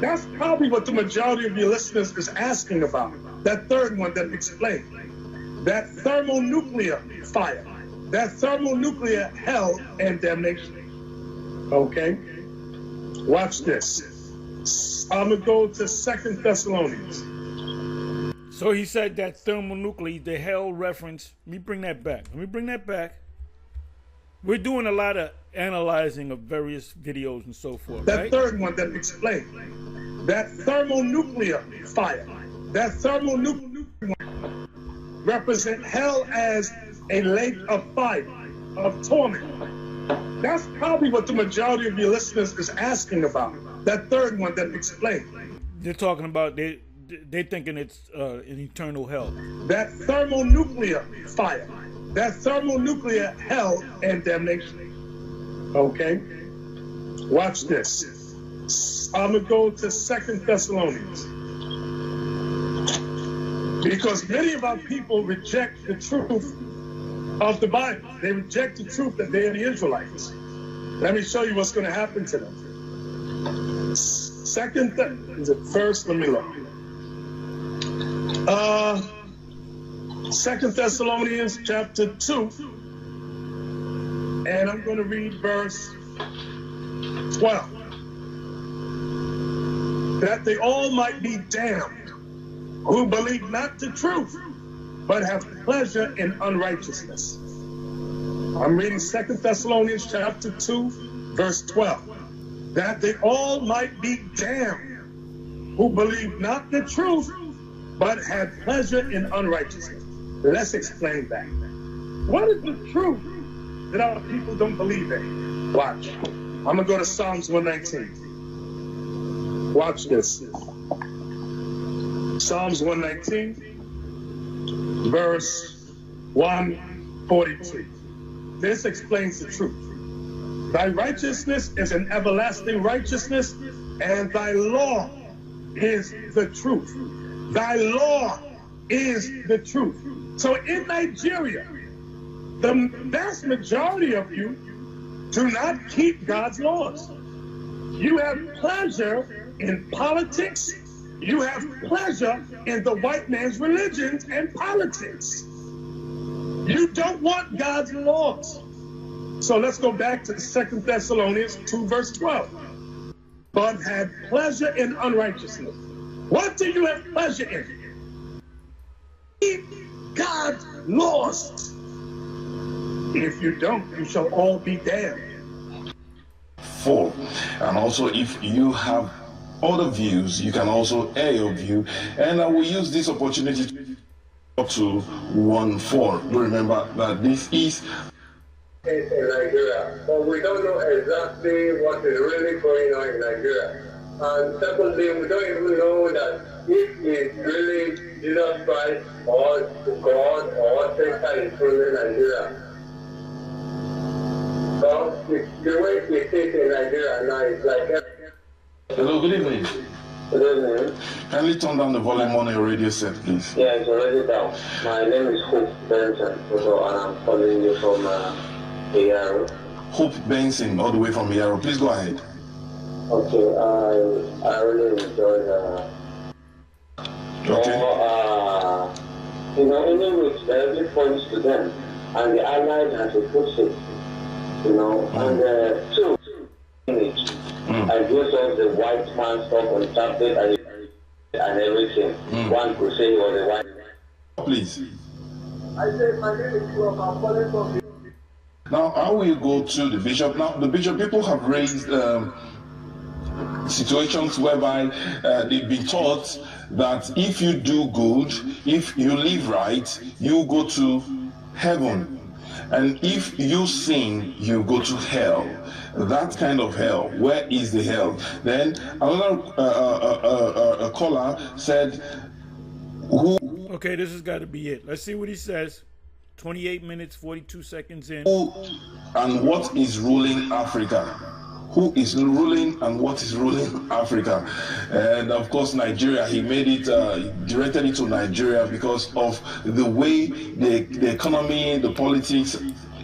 That's probably what the majority of your listeners is asking about. That third one that explained. That thermonuclear fire, that thermonuclear hell and damnation. Okay? Watch this. I'm going to go to 2 Thessalonians. So he said that thermonuclear, the hell reference. Let me bring that back. We're doing a lot of analyzing of various videos and so forth. That right? third one that explained. That thermonuclear fire, that thermonuclear represent hell as a lake of fire, of torment. That's probably what the majority of your listeners is asking about. That third one that explained. They're talking about, they're thinking it's an eternal hell. That thermonuclear fire, that thermonuclear hell and damnation. Okay? Watch this. I'm going to go to 2 Thessalonians. Because many of our people reject the truth of the Bible. They reject the truth that they are the Israelites. Let me show you what's going to happen to them. Is it first? Let me look. 2 Thessalonians chapter 2. And I'm going to read verse 12. That they all might be damned who believe not the truth, but have pleasure in unrighteousness. I'm reading 2 Thessalonians chapter 2, verse 12. That they all might be damned who believe not the truth, but had pleasure in unrighteousness. Let's explain that. What is the truth that our people don't believe in? Watch. I'm going to go to Psalms 119. Watch this. Psalms 119, verse 142. This explains the truth. Thy righteousness is an everlasting righteousness, and thy law is the truth. Thy law is the truth. So in Nigeria, the vast majority of you do not keep God's laws. You have pleasure in politics. You have pleasure in the white man's religions and politics. You don't want God's laws. So let's go back to the 2 Thessalonians 2 verse 12. But have pleasure in unrighteousness. What do you have pleasure in? Keep God's laws. If you don't, you shall all be damned. 4. And also, if you have other views, you can also air your view. And I will use this opportunity to talk to 1-4. Do remember that this is in Nigeria, but we don't know exactly what is really going on in Nigeria. And secondly, we don't even know that if it's really Jesus Christ or God or Satan is ruling Nigeria. So the way it is in Nigeria now is like... Hello, good evening. Good evening. Kindly turn down the volume on your radio set, please. Yeah, it's already down. My name is Hope Benson, and I'm calling you from Yaro. Hope Benson, all the way from Yaro. Please go ahead. Okay, I really enjoyed you know, even with every points to them, and the allies has a good faith, you know, and two image. I gives us the white man stuff on tablet and everything. One could say he was a white. Please. I said my name is Prof. I'm calling from the... Now, I will go to the bishop. Now, the bishop, people have raised situations whereby they've been taught that if you do good, if you live right, you go to heaven. And if you sin, you go to hell. That kind of hell, where is the hell? Then another caller said, who... Okay, this has got to be it. Let's see what he says. 28 minutes, 42 seconds in. Who and what is ruling Africa? Who is ruling and what is ruling Africa? And of course, Nigeria. He made it, directed it to Nigeria because of the way the economy, the politics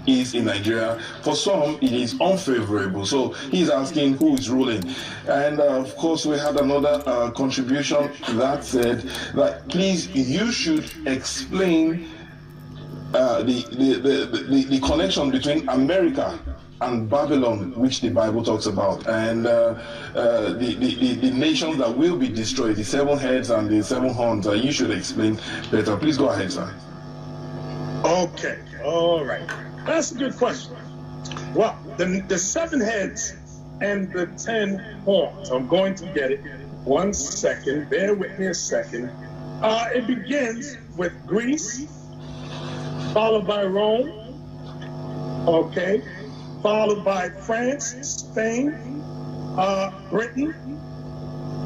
is in Nigeria. For some, it is unfavorable. So he's asking who is ruling. And of course, we had another contribution that said that please, you should explain the connection between America and Babylon, which the Bible talks about, and the nations that will be destroyed, the 7 heads and the 7 horns. You should explain better. Please go ahead, sir. Okay, all right. That's a good question. Well, the 7 heads and the 10 horns, I'm going to get it. 1 second, bear with me a second. It begins with Greece, followed by Rome, okay, followed by France, Spain, Britain,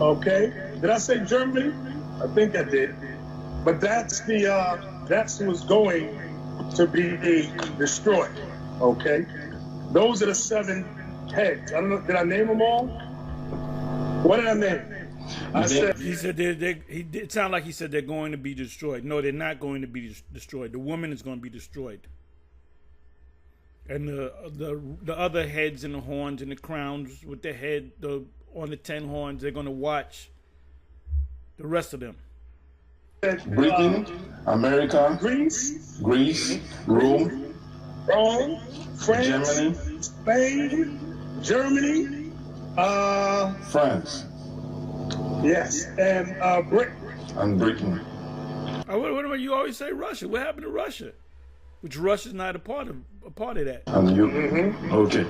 okay. Did I say Germany? I think I did. But that's who's going to be destroyed, okay. Those are the 7 heads. I don't know, did I name them all? What did I name? I said, he said it sounded like he said they're going to be destroyed. No, they're not going to be destroyed. The woman is going to be destroyed. And the other heads and the horns and the crowns with the head on the 10 horns, they're going to watch the rest of them. Britain, America, Greece, Rome, France, Germany, Spain, Germany, France. Yes, and Britain. And Britain. What about you always say Russia? What happened to Russia? Which Russia's not a part of that. And you? Okay.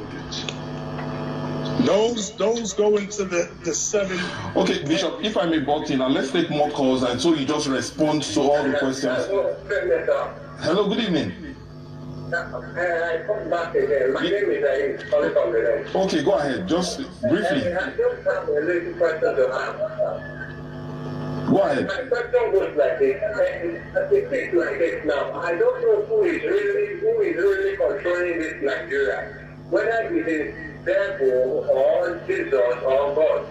Those go into the 7. Okay, Bishop, if I may butt in, and let's take more calls, and so you just respond to all the questions. Hello, good evening. I come back again. My name is Ayuic. Okay, go ahead, just briefly. I just have a little question to ask. Go ahead. My question goes like this. It is like this now. I don't know who is really controlling this Nigeria. Whether it is devil or Jesus or God.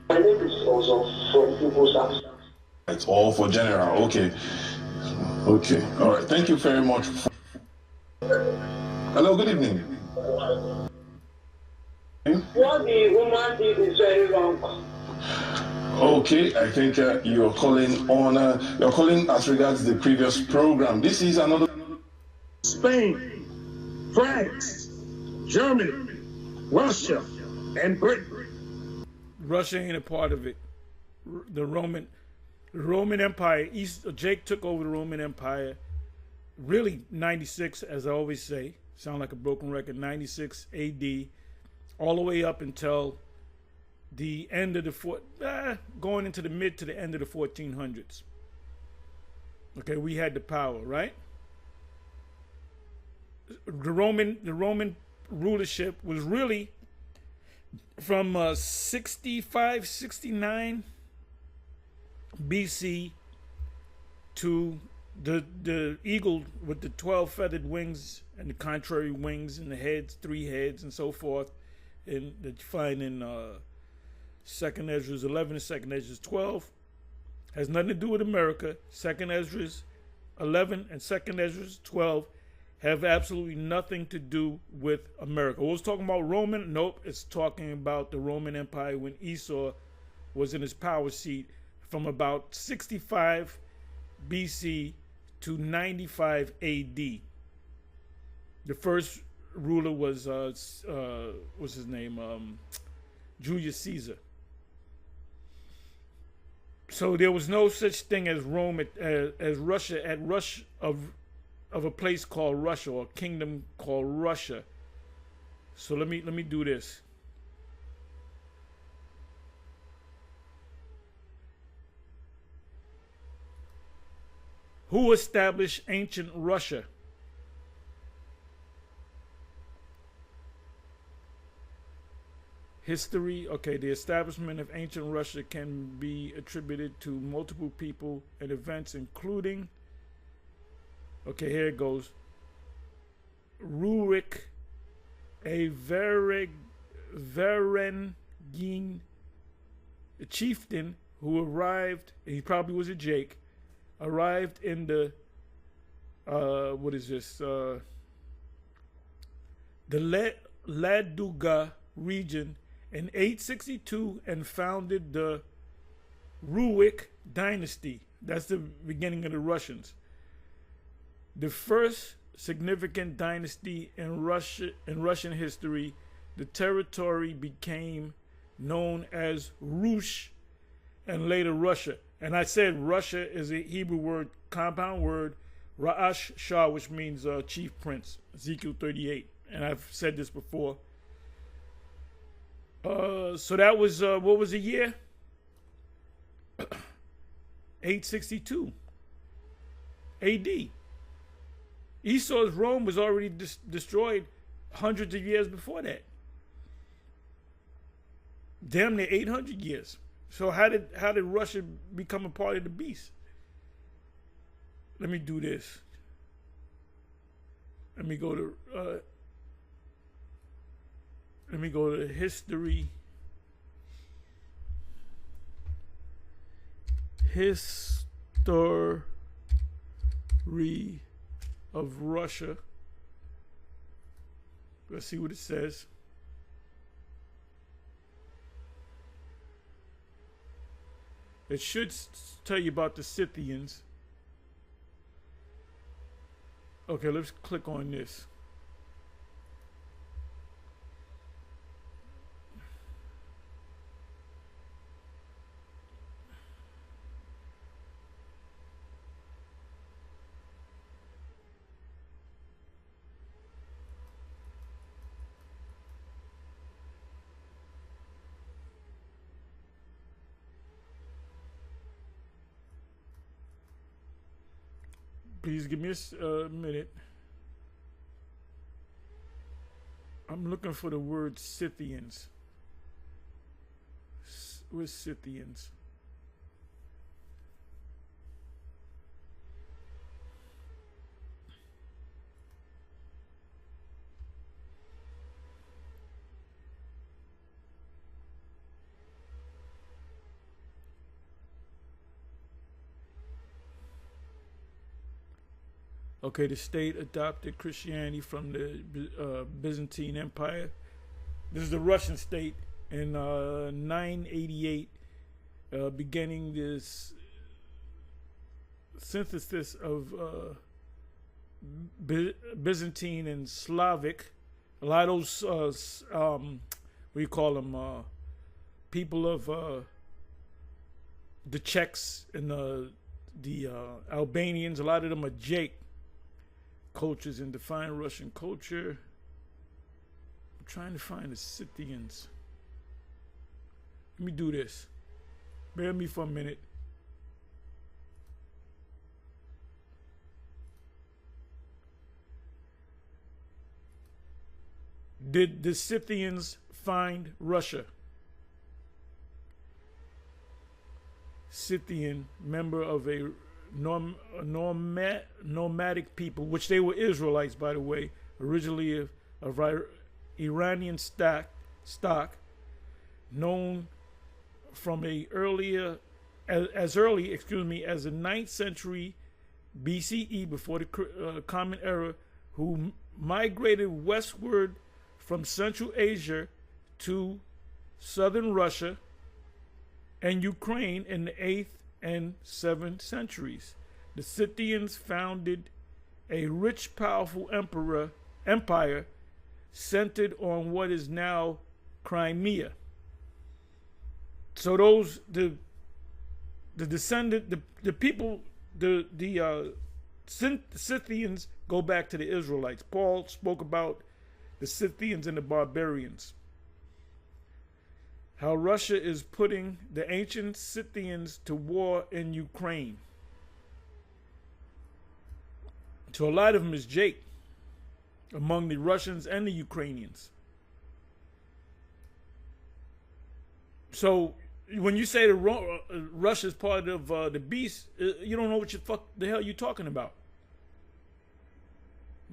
My name is also from people's house. It's all for general. Okay. Okay. All right. Thank you very much. Hello. Good evening. What the woman did is very wrong. Okay, I think you're calling as regards the previous program. This is another. Spain, France, Germany, Russia, and Britain. Russia ain't a part of it. The Roman Empire. Jake took over the Roman Empire. Really, 96, as I always say. Sound like a broken record. 96 A.D. all the way up until the end of going into the mid to the end of the 1400s. Okay, we had the power, right? The Roman rulership was really from 65, 69 BC to the eagle with the 12 feathered wings and the contrary wings and the heads, 3 heads, and so forth, and that you find in 2nd Ezra's 11 and 2nd Ezra's 12. Has nothing to do with America. 2nd Ezra's 11 and 2nd Ezra's 12 have absolutely nothing to do with America. What was talking about Roman? Nope, it's talking about the Roman Empire when Esau was in his power seat from about 65 BC to 95 AD. The first ruler was what's his name? Julius Caesar. So there was no such thing as Rome as Russia at rush of a place called Russia, or a kingdom called Russia. So let me do this. Who established ancient Russia? History. Okay, the establishment of ancient Russia can be attributed to multiple people and events, including, okay, here it goes. Rurik, a Varengin chieftain who arrived, he probably was a Jake, arrived in the, what is this? The Ladoga region in 862 and founded the Rurik dynasty. That's the beginning of the Russians. The first significant dynasty in Russian history. The territory became known as Rush and later Russia. And I said Russia is a Hebrew word, compound word, Ra'ash Shah, which means chief prince, Ezekiel 38. And I've said this before. So that was, what was the year? 862 AD. Esau's Rome was already destroyed hundreds of years before that. Damn near 800 years. So how did Russia become a part of the beast? Let me do this. Let me go to history. History of Russia. Let's see what it says. It should tell you about the Scythians. Okay, let's click on this. Please give me a minute. I'm looking for the word Scythians. Where's Scythians? Okay, the state adopted Christianity from the Byzantine Empire, This is the Russian state in 988, beginning this synthesis of Byzantine and Slavic. A lot of those, what do you call them, people of the Czechs and the Albanians, a lot of them are Jake cultures and define Russian culture. I'm trying to find the Scythians. Let me do this. Bear with me for a minute. Did the Scythians find Russia? Scythian, member of a nomadic people, which they were Israelites, by the way, originally of Iranian stock, known from as early as the 9th century BCE, before the Common Era, who migrated westward from Central Asia to southern Russia and Ukraine in the 8th and 7th centuries. The Scythians founded a rich, powerful empire centered on what is now Crimea. So those the Scythians go back to the Israelites. Paul spoke about the Scythians and the barbarians. How Russia is putting the ancient Scythians to war in Ukraine. So a lot of them is Jake among the Russians and the Ukrainians. So when you say Russia is part of the beast, you don't know what the hell you're talking about,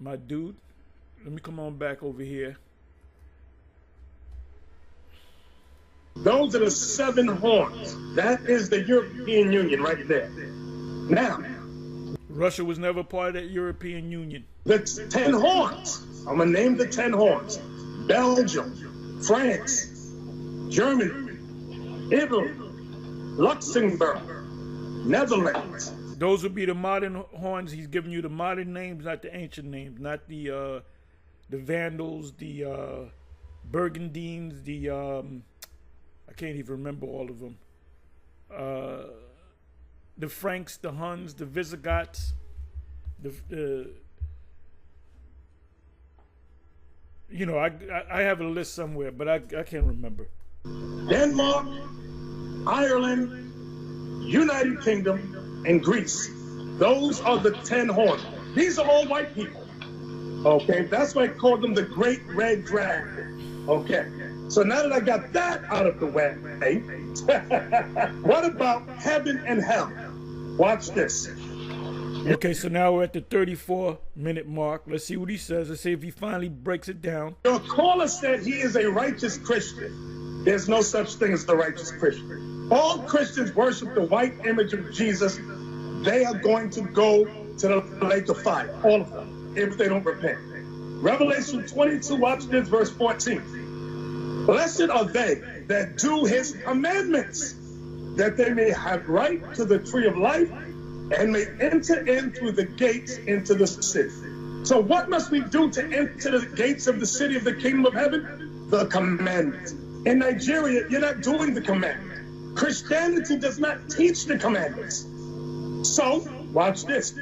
my dude. Let me come on back over here. Those are the 7 horns. That is the European Union right there. Now, Russia was never part of that European Union. The 10 horns. I'm going to name the 10 horns. Belgium, France, Germany, Italy, Luxembourg, Netherlands. Those would be the modern horns. He's giving you the modern names, not the ancient names, not the Vandals, the Burgundians, the I can't even remember all of them. The Franks, the Huns, the Visigoths, you know, I have a list somewhere, but I can't remember. Denmark, Ireland, United Kingdom, and Greece. Those are the 10 horns. These are all white people. Okay, that's why I called them the Great Red Dragon. Okay, so now that I got that out of the way, what about heaven and hell? Watch this. Okay, so now we're at the 34-minute mark. Let's see what he says. Let's see if he finally breaks it down. Your caller said he is a righteous Christian. There's no such thing as the righteous Christian. All Christians worship the white image of Jesus. They are going to go to the lake of fire, all of them, if they don't repent. Revelation 22, watch this, verse 14. Blessed are they that do his commandments, that they may have right to the tree of life and may enter in through the gates into the city. So what must we do to enter the gates of the city of the kingdom of heaven? The commandments. In Nigeria, you're not doing the commandment. Christianity does not teach the commandments. So, watch this.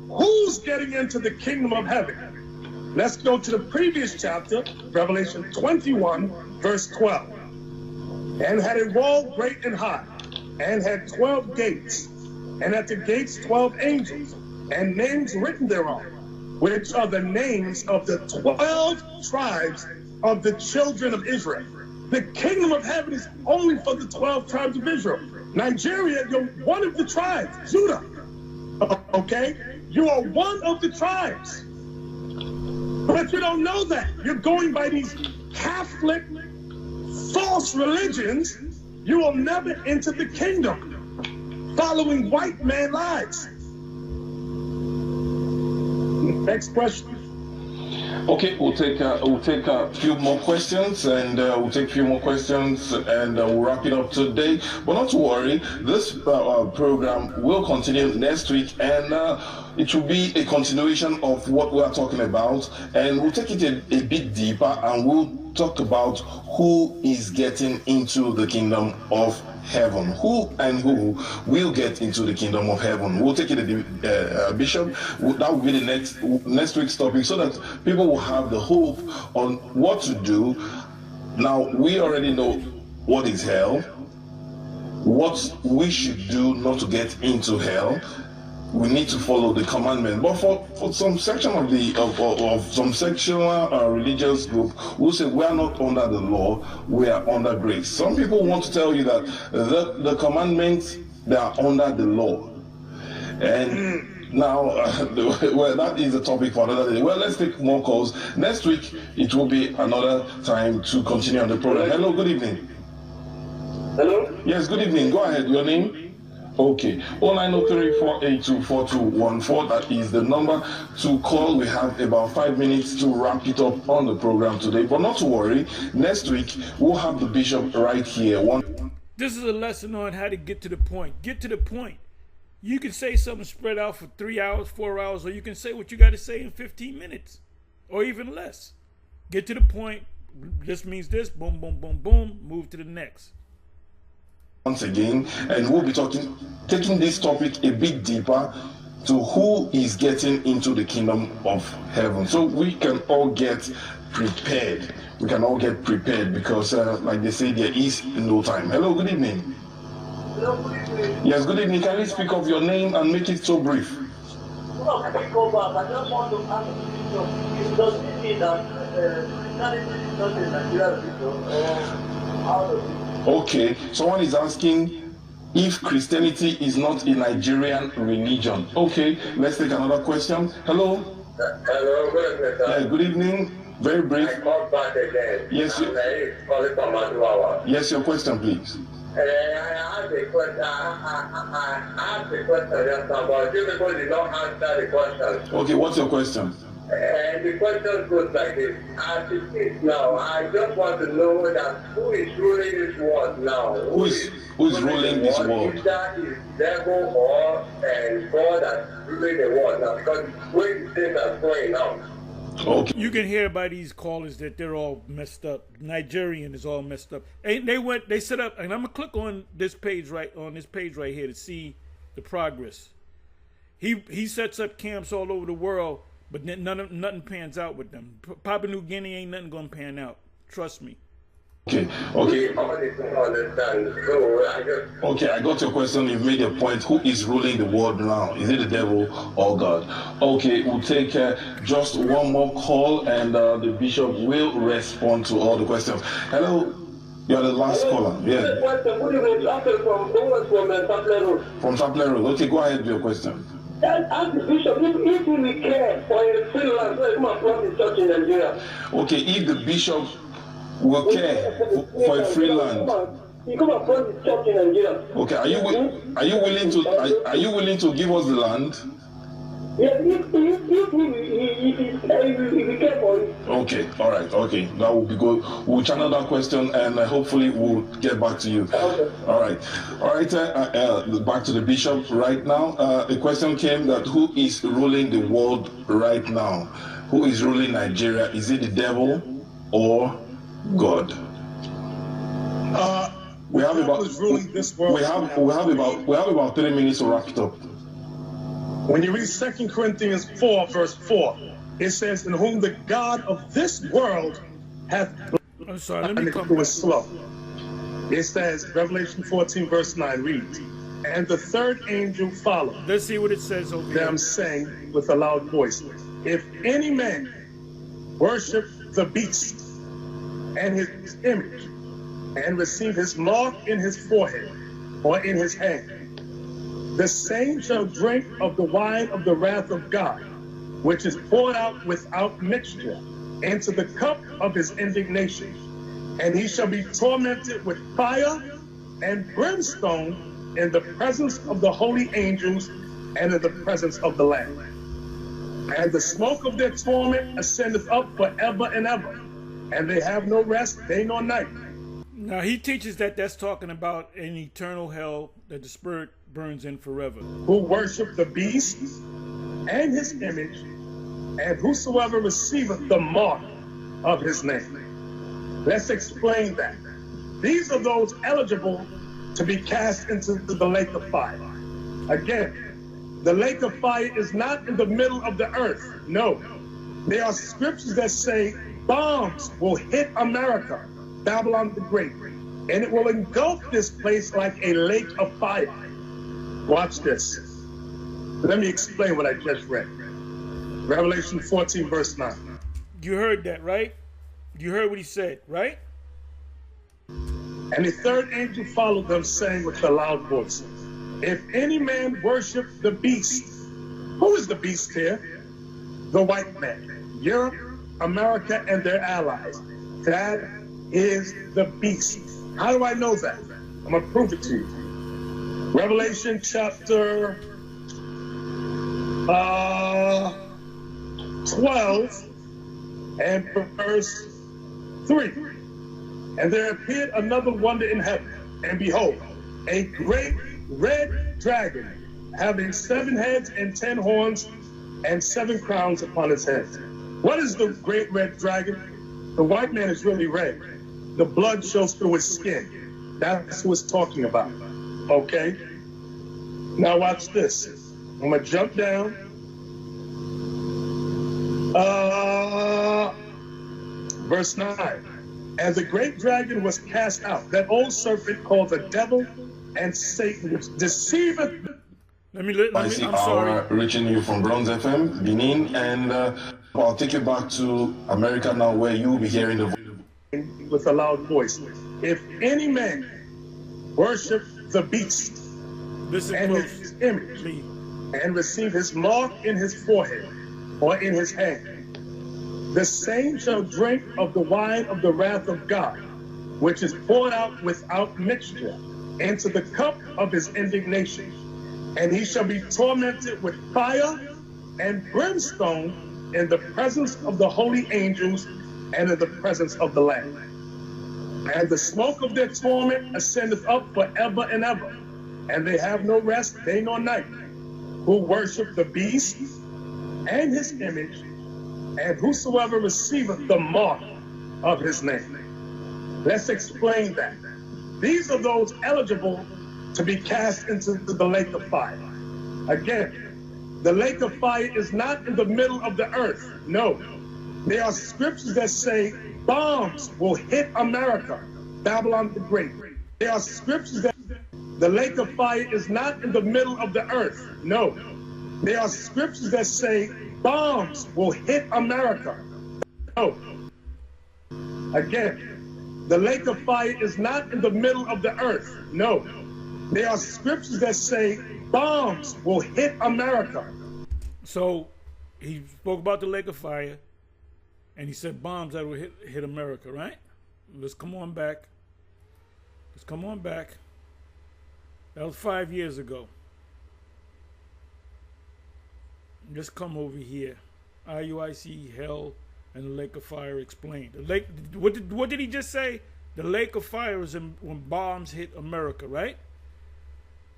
Who's getting into the kingdom of heaven? Let's go to the previous chapter, Revelation 21, verse 12. And had a wall great and high, and had 12 gates, and at the gates 12 angels, and names written thereon, which are the names of the 12 tribes of the children of Israel. The kingdom of heaven is only for the 12 tribes of Israel. Nigeria, you're one of the tribes, Judah. Okay? You are one of the tribes. But you don't know that. You're going by these Catholic false religions. You will never enter the kingdom following white man lies. Next question. Okay, we'll take a few more questions, and we'll wrap it up today. But not to worry, this program will continue next week, and it will be a continuation of what we are talking about, and we'll take it a bit deeper, and we'll talk about who is getting into the kingdom of heaven. Who will get into the kingdom of heaven? We'll take it to Bishop. That will be the next week's topic, so that people will have the hope on what to do. Now, we already know what is hell, what we should do not to get into hell. We need to follow the commandment. But for some section of some sexual religious group who say we are not under the law, we are under grace. Some people want to tell you that the commandments, they are under the law. And now, well, that is a topic for another day. Well, let's take more calls. Next week, it will be another time to continue on the program. Hello, good evening. Hello? Yes, good evening. Go ahead. Your name? Okay, 0903-482-4214, that is the number to call. We have about 5 minutes to wrap it up on the program today. But not to worry, next week we'll have the bishop right here. This is a lesson on how to get to the point. Get to the point. You can say something spread out for 3 hours, 4 hours, or you can say what you got to say in 15 minutes, or even less. Get to the point. This means this, boom, boom, boom, boom, move to the next. Once again, and we'll be taking this topic a bit deeper to who is getting into the kingdom of heaven, so we can all get prepared. We can all get prepared, because like they say, there is no time. Hello, good evening. Hello, good evening. Yes, good evening. Can you speak of your name and make it so brief? Well, I just want to ask you, does it mean that Christianity is not in Nigeria, or how does it? Okay, someone is asking if Christianity is not a Nigerian religion. Okay, let's take another question. Hello. Hello, good evening, sir. Yeah, good evening. Very brief. I called back again. Yes. Yes, your question, please. I asked a question. I asked a question just now, but you people did not answer the question. Okay, what's your question? The question goes like this. As it is now, I just want to know that who is ruling this world now? Who is ruling this world? If that is devil or God that's ruling the world now, because when things are going now. Okay. You can hear by these callers that they're all messed up. Nigerian is all messed up. And they set up, and I'm gonna click on this page right here to see the progress. He sets up camps all over the world. But nothing pans out with them. Papua New Guinea ain't nothing gonna pan out. Trust me. Okay. Okay, I got your question. You've made your point. Who is ruling the world now? Is it the devil or God? Okay, we'll take just one more call, and the bishop will respond to all the questions. Hello. You're the last caller. Yeah. From Sapler Road. Okay, go ahead with your question. Ask the bishop if he will care for a free land where he come across the church in Nigeria. Okay, if the bishop will care for a free land. He come across the church in Nigeria. Okay, are you willing to give us the land? Yes, if he care for it. Okay, all right, okay, that will be good. We'll channel that question, and hopefully we'll get back to you. Okay. All right. Back to the bishop right now. The question came that who is ruling the world right now? Who is ruling Nigeria? Is it the devil or God? We have about ruling this world. we have about 3 minutes to wrap it up. When you read 2 Corinthians 4, verse 4, it says, in whom the God of this world hath I'm sorry, let me come back. Slow. It says, Revelation 14, verse 9 reads, and the third angel followed. Let's see what it says over here. Them saying with a loud voice, if any man worship the beast and his image, and receive his mark in his forehead or in his hand, the same shall drink of the wine of the wrath of God, which is poured out without mixture into the cup of his indignation. And he shall be tormented with fire and brimstone in the presence of the holy angels and in the presence of the Lamb. And the smoke of their torment ascendeth up forever and ever. And they have no rest day nor night. Now he teaches that that's talking about an eternal hell that the spirit burns in forever. Who worship the beast and his image, and whosoever receiveth the mark of his name. Let's explain that. These are those eligible to be cast into the lake of fire. Again, the lake of fire is not in the middle of the earth. No. There are scriptures that say bombs will hit America, Babylon the Great, and it will engulf this place like a lake of fire. Watch this. Let me explain what I just read. Revelation 14, verse 9. You heard that, right? You heard what he said, right? And the third angel followed them, saying with a loud voice, if any man worship the beast, who is the beast here? The white man, Europe, America, and their allies. That is the beast. How do I know that? I'm going to prove it to you. Revelation chapter 12 and verse 3. And there appeared another wonder in heaven, and behold, a great red dragon, having 7 heads and 10 horns, and 7 crowns upon his heads. What is the great red dragon? The white man is really red. The blood shows through his skin. That's what it's talking about. Okay? Now watch this. I'm going to jump down. Verse 9. And the great dragon was cast out, that old serpent called the devil and Satan, which deceiveth. I'm sorry. Reaching you from Bronze FM, Benin, and I'll take you back to America now, where you will be hearing the voice. With a loud voice. If any man worship the beast and his image and receive his mark in his forehead or in his hand, the same shall drink of the wine of the wrath of God, which is poured out without mixture into the cup of his indignation. And he shall be tormented with fire and brimstone in the presence of the holy angels and in the presence of the Lamb. And the smoke of their torment ascendeth up forever and ever. And they have no rest day nor night, who worship the beast and his image, and whosoever receiveth the mark of his name. Let's explain that. These are those eligible to be cast into the lake of fire. Again, the lake of fire is not in the middle of the earth. No. There are scriptures that say bombs will hit America, Babylon the Great. There are scriptures that the lake of fire is not in the middle of the earth. No. There are scriptures that say bombs will hit America. No. Again, the lake of fire is not in the middle of the earth. No. There are scriptures that say bombs will hit America. So he spoke about the lake of fire, and he said bombs that will hit America, right? Let's come on back. Let's come on back. That was 5 years ago. Let's come over here. IUIC, hell, and the lake of fire explained. The lake. What did he just say? The lake of fire is when bombs hit America, right?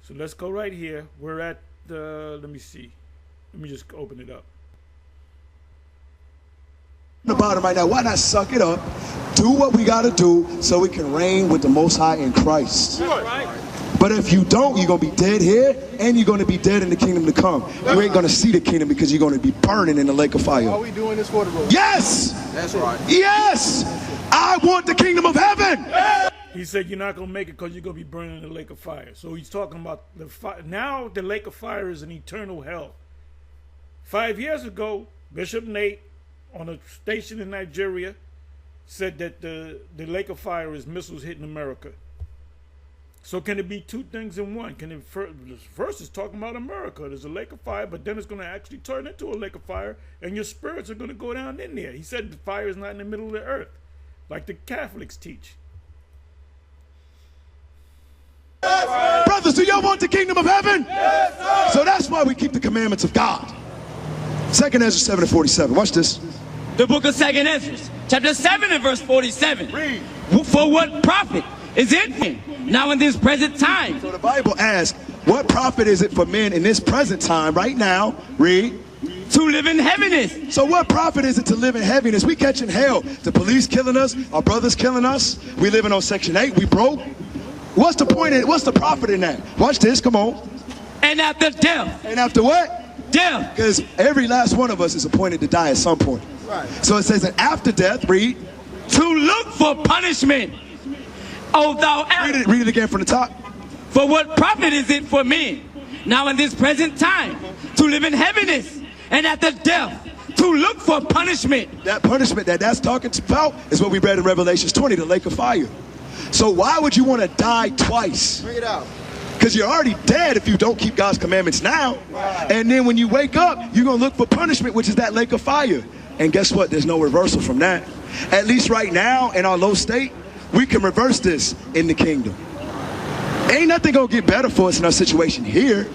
So let's go right here. We're at the. Let me see. Let me just open it up. The bottom right now. Why not suck it up? Do what we got to do so we can reign with the Most High in Christ. That's right. But if you don't, you're going to be dead here, and you're going to be dead in the kingdom to come. You ain't going to see the kingdom because you're going to be burning in the lake of fire. Are we doing this for the road? Yes! That's right. Yes! I want the kingdom of heaven! He said you're not going to make it because you're going to be burning in the lake of fire. So he's talking about the fire. Now the lake of fire is an eternal hell. 5 years ago, Bishop Nate, on a station in Nigeria, said that the lake of fire is missiles hitting America. So can it be two things in one? Can it first is talking about America. There's a lake of fire, but then it's going to actually turn into a lake of fire, and your spirits are going to go down in there. He said the fire is not in the middle of the earth, like the Catholics teach. Brothers, do y'all want the kingdom of heaven? Yes, sir. So that's why we keep the commandments of God. 2 Ezra 7 and 47. Watch this. The book of 2 Ezra, chapter 7 and verse 47. Read. For what profit is it now in this present time? So the Bible asks, what profit is it for men in this present time, right now? Read. To live in heaviness. So what profit is it to live in heaviness? We catching hell. The police killing us. Our brothers killing us. We living on Section 8. We broke. What's the point in, what's the profit in that? Watch this. Come on. And after death. And after what? Death. Because every last one of us is appointed to die at some point. Right. So it says that after death, read. To look for punishment. O thou read it again from the top. For what profit is it for men, now in this present time, to live in heaviness, and after death, to look for punishment? That punishment that's talking about is what we read in Revelation 20, the lake of fire. So why would you want to die twice? Bring it out. Because you're already dead if you don't keep God's commandments now. Right. And then when you wake up, you're going to look for punishment, which is that lake of fire. And guess what? There's no reversal from that. At least right now, in our low state, we can reverse this in the kingdom. Ain't nothing going to get better for us in our situation here.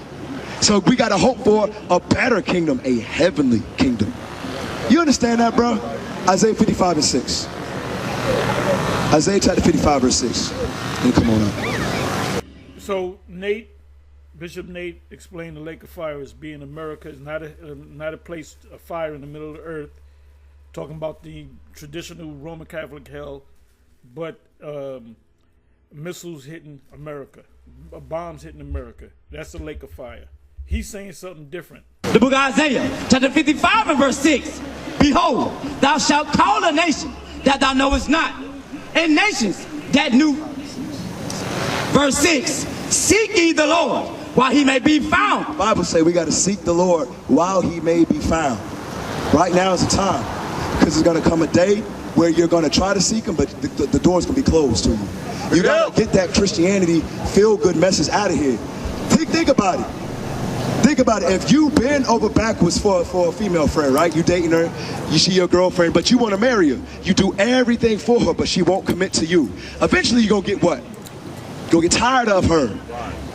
So we got to hope for a better kingdom, a heavenly kingdom. You understand that, bro? Isaiah 55 and 6. Isaiah chapter 55 verse 6. And come on up. So Bishop Nate explained the lake of fire as being America is not a place, a fire in the middle of the earth, talking about the traditional Roman Catholic hell, but missiles hitting America, bombs hitting America. That's the lake of fire. He's saying something different. The book of Isaiah, chapter 55 and verse 6. Behold, thou shalt call a nation that thou knowest not, and nations that knew. Verse 6. Seek ye the Lord while he may be found. The Bible say we got to seek the Lord while he may be found. Right now is the time, because there's going to come a day where you're going to try to seek him, but the door's going to be closed to you. You got to get that Christianity feel-good message out of here. Think about it. Think about it. If you bend over backwards for a female friend, right? You dating her, she your girlfriend, but you want to marry her. You do everything for her, but she won't commit to you. Eventually, you're going to get what? You're going to get tired of her.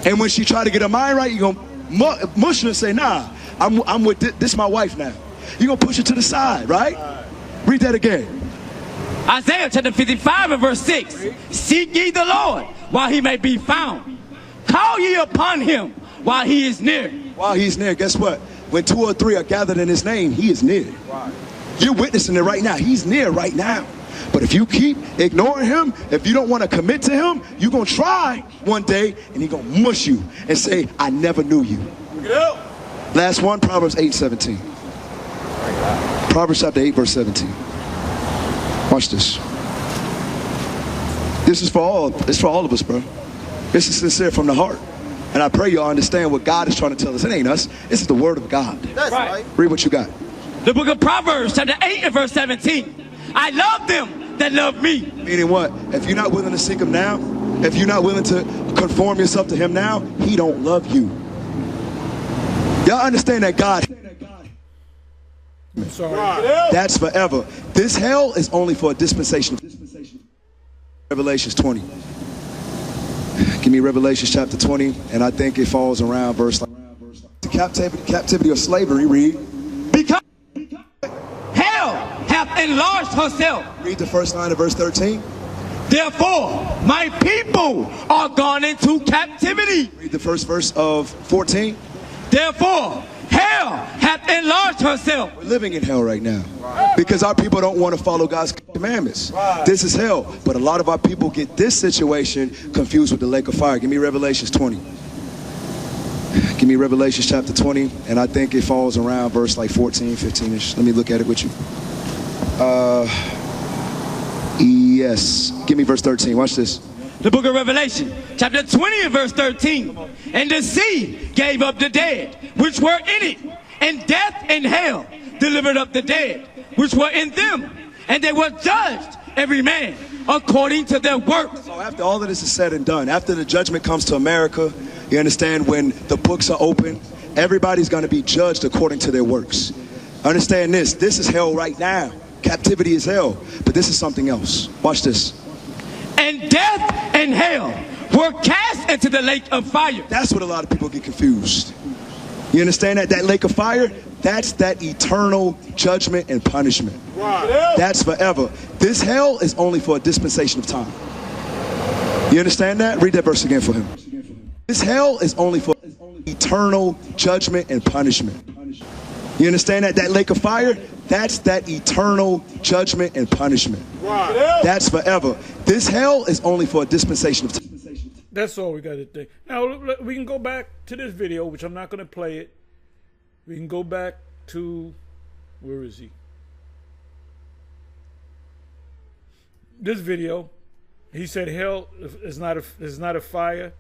And when she try to get her mind right, you're going to mush her and say, nah, I'm with this my wife now. You're going to push her to the side, right? Read that again. Isaiah chapter 55 and verse 6. Seek ye the Lord while he may be found. Call ye upon him while he is near. While he's near, guess what? When 2 or 3 are gathered in his name, he is near. Right. You're witnessing it right now. He's near right now. But if you keep ignoring him, if you don't want to commit to him, you're going to try one day and he's going to mush you and say, I never knew you. Last one, Proverbs 8:17. Proverbs chapter 8, verse 17. Watch this. This is for all. It's for all of us, bro. This is sincere from the heart. And I pray y'all understand what God is trying to tell us. It ain't us. This is the word of God. That's right. Read what you got. The book of Proverbs, chapter 8 and verse 17. I love them that love me. Meaning what? If you're not willing to seek him now, if you're not willing to conform yourself to him now, he don't love you. Y'all understand that God... I'm sorry. That's forever. This hell is only for a dispensation. Revelations 20. Give me Revelation chapter 20, and I think it falls around verse the captivity or slavery. Read. Because hell hath enlarged herself. Read the first line of verse 13. Therefore, my people are gone into captivity. Read the first verse of 14. Therefore, hell hath enlarged herself. We're living in hell right now because our people don't want to follow God's commandments. This is hell. But a lot of our people get this situation confused with the lake of fire. Give me Revelations 20. Give me Revelation chapter 20, and I think it falls around verse like 14, 15-ish. Let me look at it with you. Yes. Give me verse 13. Watch this. The book of Revelation, chapter 20 and verse 13. And the sea gave up the dead, which were in it, and death and hell delivered up the dead, which were in them. And they were judged, every man, according to their works. So after all of this is said and done, after the judgment comes to America, you understand, when the books are open, everybody's going to be judged according to their works. Understand this. This is hell right now. Captivity is hell. But this is something else. Watch this. And death and hell were cast into the lake of fire. That's what a lot of people get confused. You understand that? That lake of fire, that's that eternal judgment and punishment. That's forever. This hell is only for a dispensation of time. You understand that? Read that verse again for him. This hell is only for eternal judgment and punishment. You understand that? That lake of fire, that's that eternal judgment and punishment. That's forever. This hell is only for a dispensation of time. That's all we got to think. Now, we can go back to this video, which I'm not going to play it. We can go back to, where is he? This video, he said hell is not a fire.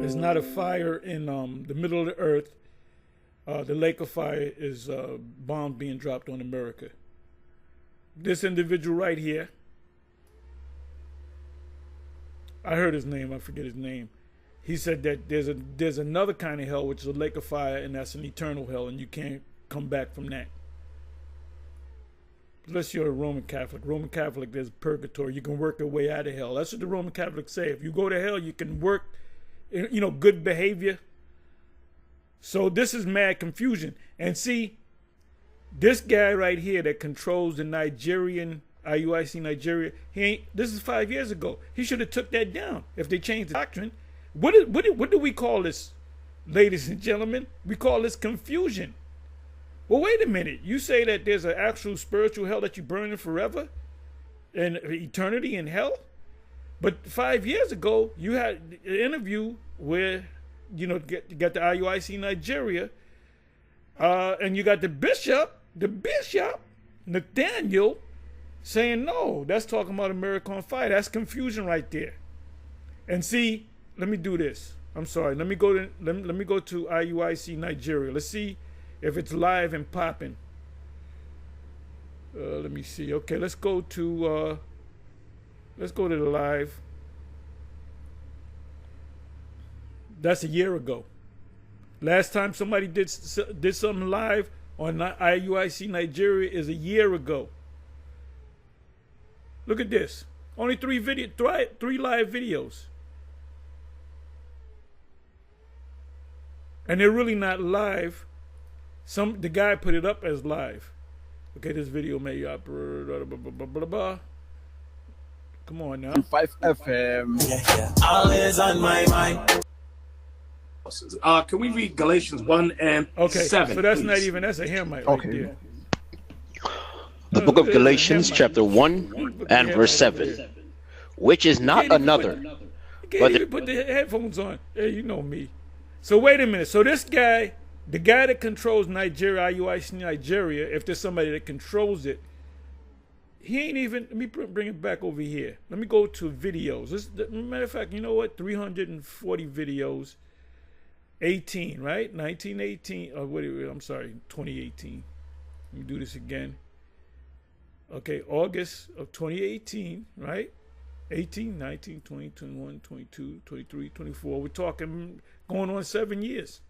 It's not a fire in the middle of the earth. The lake of fire is bombs being dropped on America. This individual right here, I heard his name, I forget his name. He said that there's another kind of hell, which is a lake of fire, and that's an eternal hell, and you can't come back from that. Unless you're a Roman Catholic. Roman Catholic, there's purgatory. You can work your way out of hell. That's what the Roman Catholics say. If you go to hell, you can work, good behavior. So this is mad confusion. And see, this guy right here that controls the Nigerian IUIC Nigeria, this is 5 years ago. He should have took that down if they changed the doctrine. What do we call this, ladies and gentlemen? We call this confusion. Well, wait a minute. You say that there's an actual spiritual hell that you burn in forever and eternity in hell? But 5 years ago, you had an interview where, you got the IUIC Nigeria, and you got the bishop, Nathaniel, saying, no, that's talking about America on fire. That's confusion right there. And see, let me do this. I'm sorry. Let me go to IUIC Nigeria. Let's see if it's live and popping. Let me see. Okay, let's go to the live. That's a year ago. Last time somebody did something live on IUIC Nigeria is a year ago. Look at this. Only three live videos. And they're really not live. The guy put it up as live. Okay, this video may blah, blah, blah, blah. Come on now. 5 FM. All is on my mind. Can we read Galatians 1 and 7? So that's please? not even, that's a Hamite right there. The book of Galatians, chapter 1 and verse 7, which is not another. You can't even put the headphones on. Hey, you know me. So wait a minute. So this guy, the guy that controls Nigeria, IUIC Nigeria, if there's somebody that controls it, he ain't even, let me bring it back over here. Let me go to videos. Matter of fact, you know what? 340 videos. 18, right? 1918. I'm sorry, 2018. Let me do this again. Okay, August of 2018, right? 18, 19, 20, 21, 22, 23, 24. We're talking going on 7 years.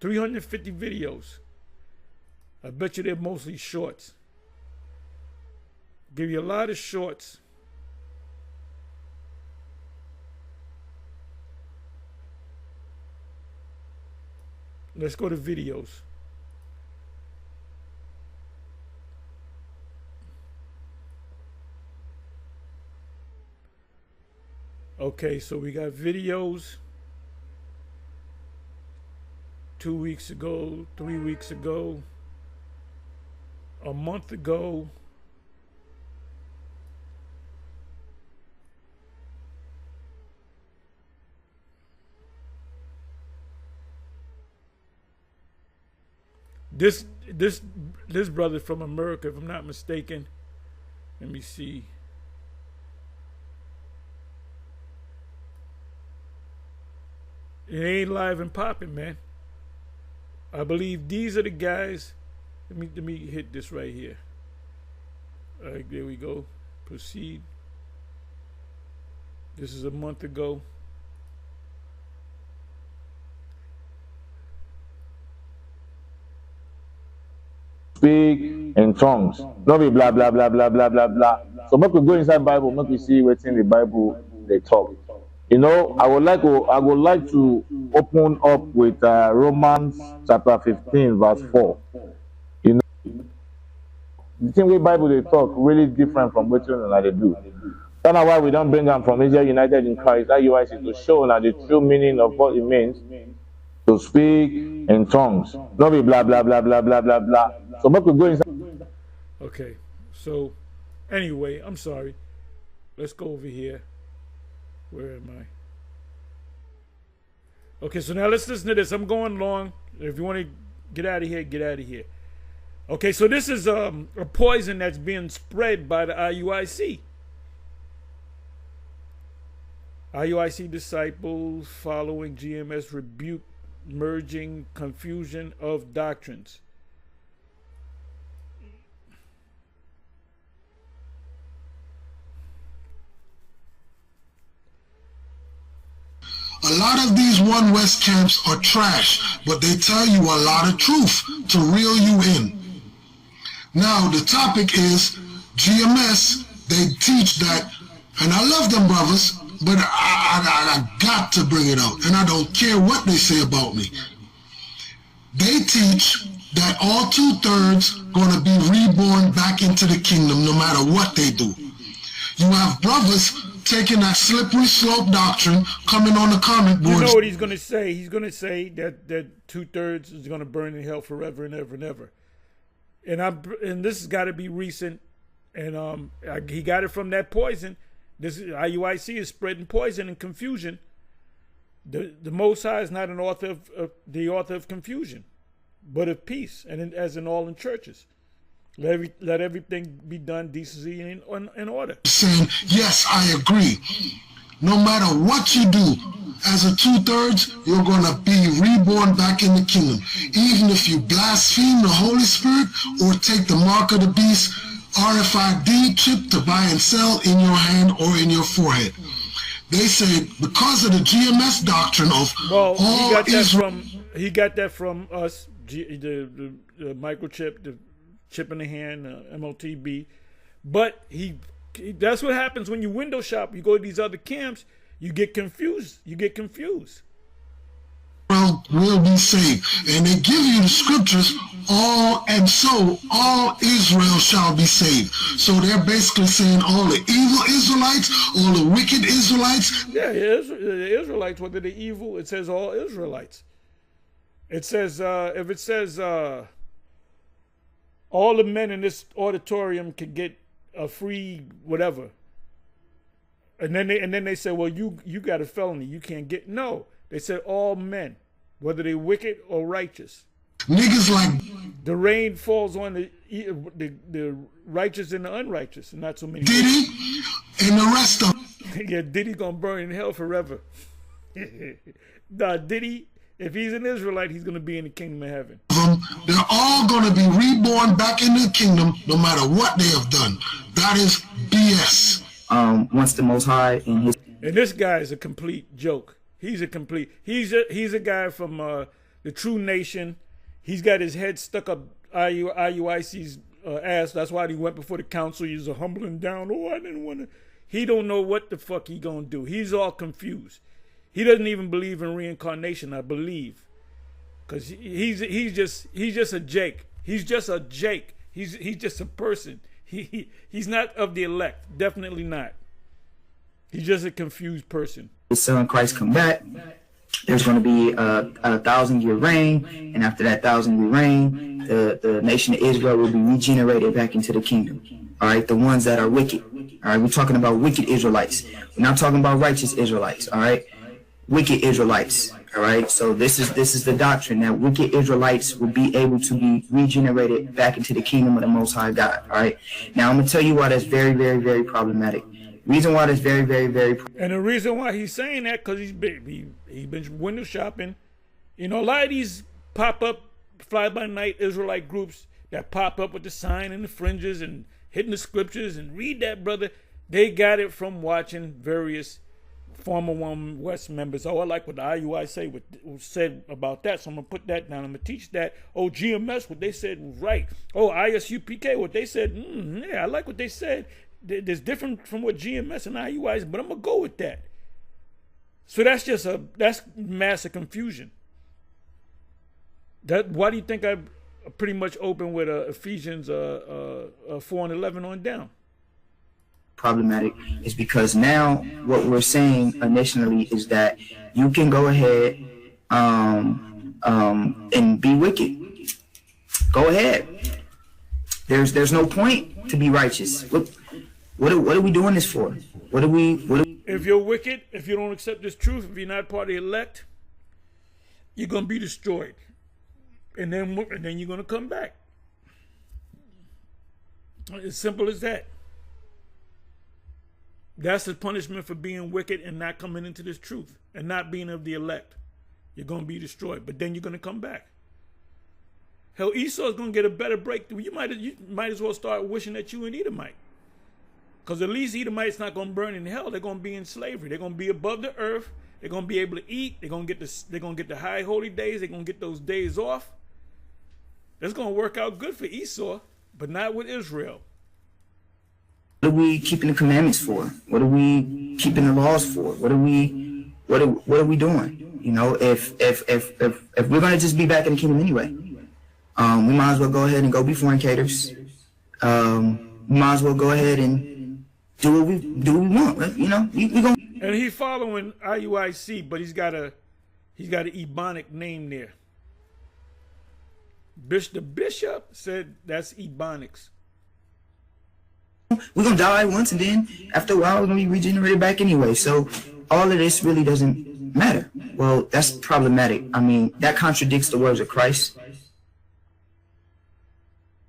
350 videos. I bet you they're mostly shorts. Give you a lot of shorts. Let's go to videos. Okay, so we got videos 2 weeks ago, 3 weeks ago, a month ago. This brother from America, if I'm not mistaken. Let me see. It ain't live and popping, man. I believe these are the guys. Let me hit this right here. All right, there we go. Proceed. This is a month ago. Speak in tongues. Don't be blah blah blah blah blah blah blah. So make we go inside Bible, make we see what's in the Bible they talk. I would like to open up with Romans chapter 15, verse 4. You know, the thing with Bible they talk really different from what they do. That's why we don't bring them from Israel United in Christ, IUIC, to show now the true meaning of what it means to speak in tongues. Not be blah blah blah blah blah blah blah. So what we go inside. Okay, so anyway, I'm sorry. Let's go over here. Where am I? Okay, so now let's listen to this. I'm going long. If you want to get out of here, get out of here. Okay, so this is a poison that's being spread by the IUIC. IUIC disciples following GMS rebuke merging confusion of doctrines. A lot of these One West camps are trash, but they tell you a lot of truth to reel you in. Now, the topic is GMS. They teach that, and I love them brothers, but I got to bring it out, and I don't care what they say about me. They teach that all 2/3 going to be reborn back into the kingdom no matter what they do. You have brothers taking that slippery slope doctrine, coming on the comment boards. You know what he's going to say? He's going to say that 2/3 is going to burn in hell forever and ever and ever. And this has got to be recent, and he got it from that poison. This IUIC is spreading poison and confusion. The Most High is not an author of the author of confusion, but of peace, and as in all in churches. Let everything be done decency and in order. Saying, yes, I agree. No matter what you do, as a 2/3, you're going to be reborn back in the kingdom. Even if you blaspheme the Holy Spirit or take the mark of the beast, RFID chip to buy and sell in your hand or in your forehead. They say because of the GMS doctrine of he got that from us, the microchip, the chip in the hand, MOTB. But that's what happens when you window shop. You go to these other camps, you get confused. Will be saved, and they give you the scriptures. All Israel shall be saved. So they're basically saying all the evil Israelites, all the wicked Israelites. Yeah, the Israelites, whether they're evil, it says all Israelites. It says if it says all the men in this auditorium can get a free whatever, and then they say, well, you got a felony, you can't get. No, they said all men, whether they're wicked or righteous. Niggas like the rain falls on the righteous and the unrighteous, and not so many. Diddy and the rest of yeah, Diddy gonna burn in hell forever. Nah, Diddy, if he's an Israelite, he's gonna be in the kingdom of heaven. They're all gonna be reborn back in the kingdom, no matter what they have done. That is BS. Once the Most High and his and this guy is a complete joke. He's a guy from the True Nation. He's got his head stuck up IUIC's ass. That's why he went before the council. He's a humbling down. Oh, I didn't want to. He don't know what the fuck he gonna do. He's all confused. He doesn't even believe in reincarnation, I believe, because he's just a Jake. He's just a Jake. He's just a person. He's not of the elect. Definitely not. He's just a confused person. His son Christ come back. There's going to be a 1,000-year reign, and after that 1,000-year reign, the nation of Israel will be regenerated back into the kingdom. All right, the ones that are wicked. All right, we're talking about wicked Israelites. We're not talking about righteous Israelites. All right, wicked Israelites. All right, so this is the doctrine that wicked Israelites will be able to be regenerated back into the kingdom of the Most High God. All right, now I'm gonna tell you why that's very, very, very problematic. Reason why that's very, very, very. And the reason why he's saying that because he's been window shopping. You know, a lot of these pop up fly-by-night Israelite groups that pop up with the sign and the fringes and hitting the scriptures and read that, brother. They got it from watching various former One West members. Oh, I like what the IUIC said about that, so I'm gonna put that down. I'm gonna teach that. Oh, GMS, what they said was right. Oh, ISUPK, what they said. Yeah, I like what they said. There's different from what GMS and IUIC, but I'm gonna go with that. So that's massive confusion. Why do you think I pretty much open with Ephesians 4:11 on down? Problematic is because now what we're saying initially is that you can go ahead and be wicked. Go ahead. There's no point to be righteous. What are we doing this for? If you're wicked, if you don't accept this truth, if you're not part of the elect, you're gonna be destroyed, and then you're gonna come back. As simple as that. That's the punishment for being wicked and not coming into this truth and not being of the elect. You're gonna be destroyed, but then you're gonna come back. Hell, Esau's gonna get a better breakthrough. You might as well start wishing that you an Edomite. Because at least Edomites not going to burn in hell. They're going to be in slavery. They're going to be above the earth. They're going to be able to eat. They're going to get the high holy days. They're going to get those days off. That's going to work out good for Esau, but not with Israel. What are we keeping the commandments for? What are we keeping the laws for? What are we doing? You know, if we're going to just be back in the kingdom anyway, we might as well go ahead and go be fornicators. We might as well go ahead and do what we want, you know. We gonna. And he's following IUIC, but he's got an Ebonic name there. The bishop said that's Ebonics. We're gonna die once, and then after a while, we're gonna be regenerated back anyway. So all of this really doesn't matter. Well, that's problematic. I mean, that contradicts the words of Christ.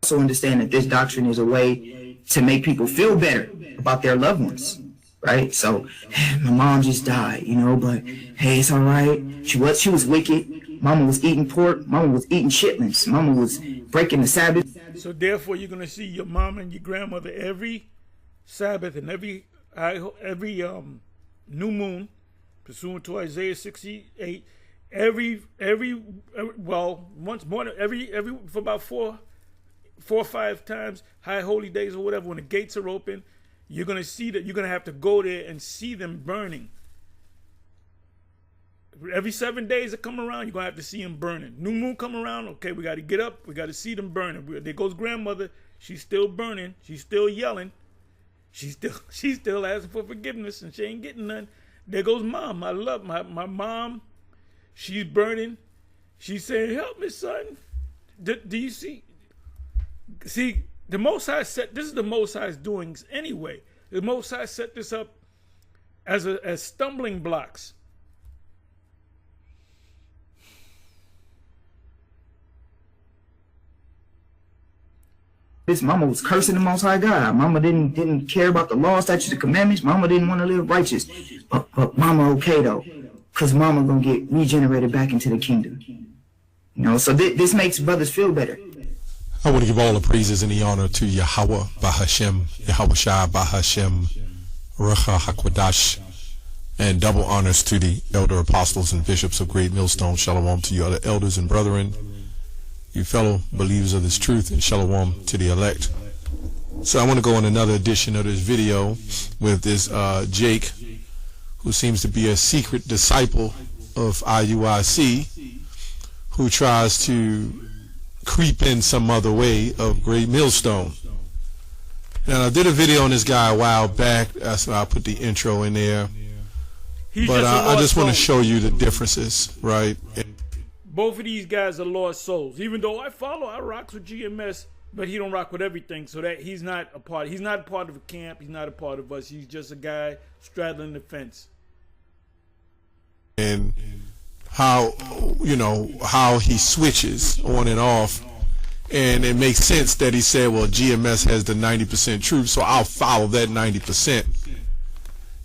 Also understand that this doctrine is a way to make people feel better about their loved ones, right? So, hey, my mom just died, you know, but hey, it's all right. She was wicked. Mama was eating pork. Mama was eating chitlins. Mama was breaking the Sabbath. So therefore, you're gonna see your mom and your grandmother every Sabbath and every new moon, pursuant to Isaiah 68. Every once more than every for about four or five times, high holy days or whatever, when the gates are open, you're going to see that you're going to have to go there and see them burning. Every 7 days that come around, you're going to have to see them burning. New moon come around, okay, we got to get up, we got to see them burning. There goes grandmother, she's still burning, she's still yelling, she's still asking for forgiveness, and she ain't getting none. There goes mom, I love my mom, she's burning, she's saying, help me, son. Do you see? See, the Most High this is the Most High's doings anyway. The Most High set this up as stumbling blocks. This mama was cursing the Most High God. Mama didn't care about the law, statutes, and commandments. Mama didn't want to live righteous. But mama okay though, because mama gonna get regenerated back into the kingdom. You know, so this makes brothers feel better. I want to give all the praises and the honor to Yahweh, Bahashem, Yahweh Shai, Bahashem, Rucha HaKwadash, and double honors to the elder apostles and bishops of Great Millstone. Shalom to you other elders and brethren, you fellow believers of this truth, and shalom to the elect. So I want to go on another edition of this video with this Jake, who seems to be a secret disciple of IUIC, who tries to creep in some other way of Great Millstone. Now, I did a video on this guy a while back. That's why I put the intro in there. But I just want to show you the differences, right? Both of these guys are lost souls. Even though I rock with GMS, but he don't rock with everything. So that he's not a part of a camp. He's not a part of us. He's just a guy straddling the fence. And how he switches on and off, and it makes sense that he said, well, GMS has the 90% truth, so I'll follow that 90%.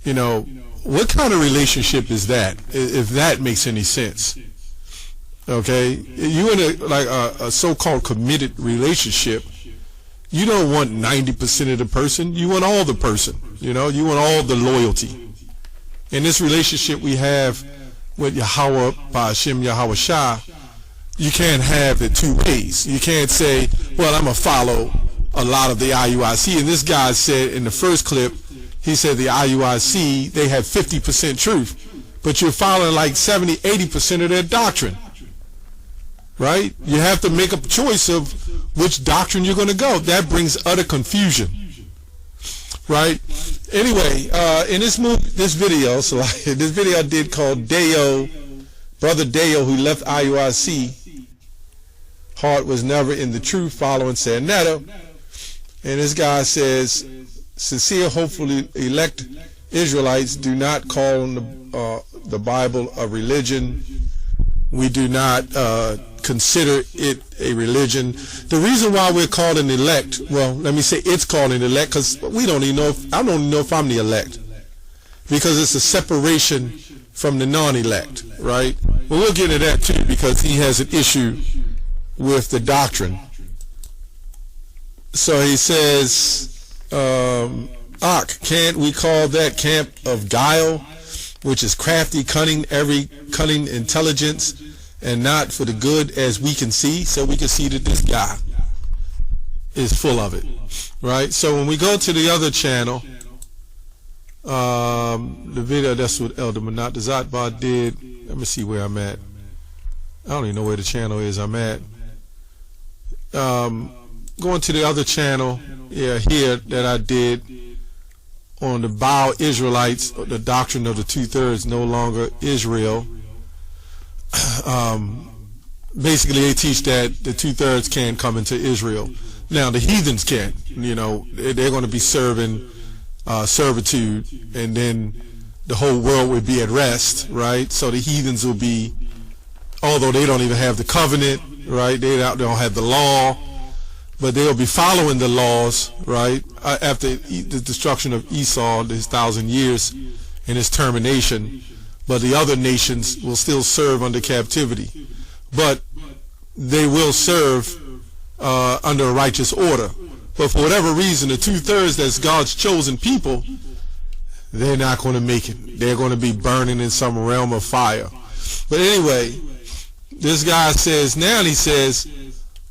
You know, what kind of relationship is that, if that makes any sense? Okay, you in a so-called committed relationship, you don't want 90% of the person, you want all the person, you want all the loyalty. In this relationship we have with Yahweh, Ba'ashem, Yahweh Shai, you can't have it two ways. You can't say, well, I'm going to follow a lot of the IUIC. And this guy said in the first clip, he said the IUIC, they have 50% truth. but you're following like 70, 80% of their doctrine. Right? You have to make a choice of which doctrine you're going to go. That brings utter confusion. Right? Anyway, in this video, so this video I did called Deo, Brother Deo, who left IUIC, heart was never in the truth, following Sanetta. And this guy says, sincere, hopefully elect Israelites do not call the Bible a religion. We do not consider it a religion. The reason why we're called an elect, well, let me say it's called an elect, because we don't even know I don't even know if I'm the elect, because it's a separation from the non-elect, right? Well, we'll get into that too, because he has an issue with the doctrine. So he says, can't we call that camp of guile, which is crafty, cunning, every cunning intelligence, and not for the good as we can see? So we can see that this guy is full of it, right? So when we go to the other channel, the video, that's what Elder Manat Zatbar did. Let me see where I'm at. I don't even know where the channel is I'm at. Going to the other channel, here that I did on the Baal Israelites, the doctrine of the 2/3 no longer Israel. Basically, they teach that the 2/3 can't come into Israel. Now, the heathens can. They're going to be serving servitude, and then the whole world would be at rest, right? So the heathens will be, although they don't even have the covenant, right? They don't have the law, but they'll be following the laws, right? After the destruction of Esau, his 1,000 years and his termination. But the other nations will still serve under captivity. But they will serve under a righteous order. But for whatever reason, the 2/3 that's God's chosen people, they're not going to make it. They're going to be burning in some realm of fire. But anyway, this guy says, now he says,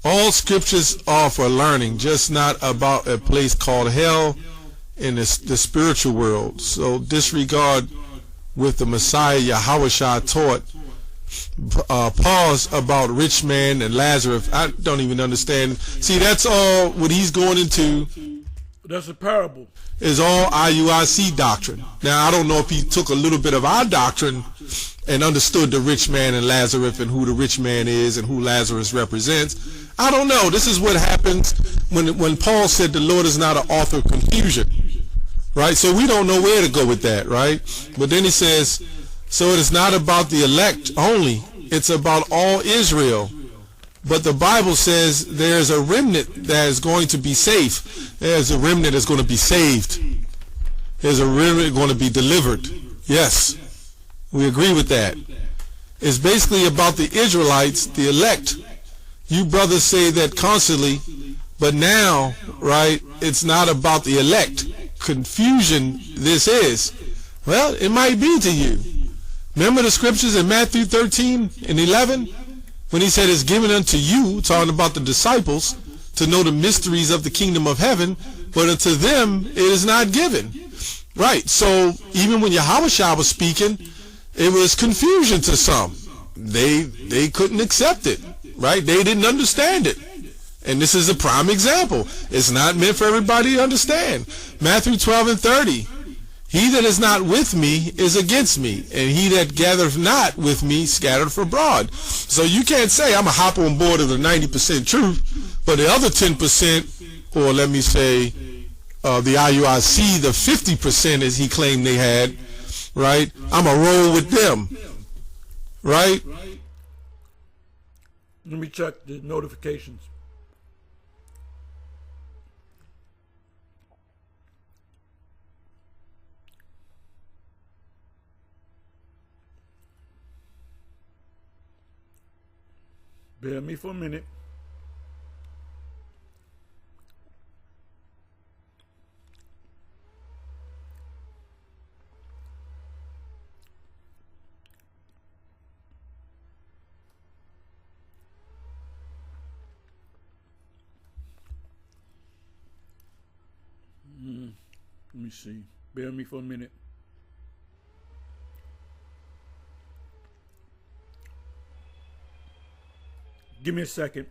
all scriptures are for learning, just not about a place called hell in the spiritual world. So disregard with the Messiah Yahushua taught. Pause about rich man and Lazarus. I don't even understand. See, that's all what he's going into. That's a parable. Is all IUIC doctrine. Now, I don't know if he took a little bit of our doctrine and understood the rich man and Lazarus and who the rich man is and who Lazarus represents. I don't know. This is what happens when Paul said the Lord is not an author of confusion. Right? So we don't know where to go with that, right? But then he says, so it is not about the elect only. It's about all Israel. But the Bible says there's a remnant that is going to be safe. There's a remnant that's going to be saved. There's a remnant going to be delivered. Yes, we agree with that. It's basically about the Israelites, the elect. You brothers say that constantly, but now, right, it's not about the elect. Confusion this is. Well, it might be to you. Remember the scriptures in Matthew 13 and 11? When he said it's given unto you, talking about the disciples, to know the mysteries of the kingdom of heaven, but unto them it is not given. Right, so even when Yahushua was speaking, it was confusion to some. They couldn't accept it, right? They didn't understand it. And this is a prime example. It's not meant for everybody to understand. Matthew 12 and 30. He that is not with me is against me, and he that gathereth not with me scattereth abroad. So you can't say I'm a hop on board of the 90% truth, but the other 10%, or let me say the IUIC, the 50% as he claimed they had, right? I'm a roll with them, right? Let me check the notifications. Bear me for a minute. Let me see. Bear me for a minute. Give me a second.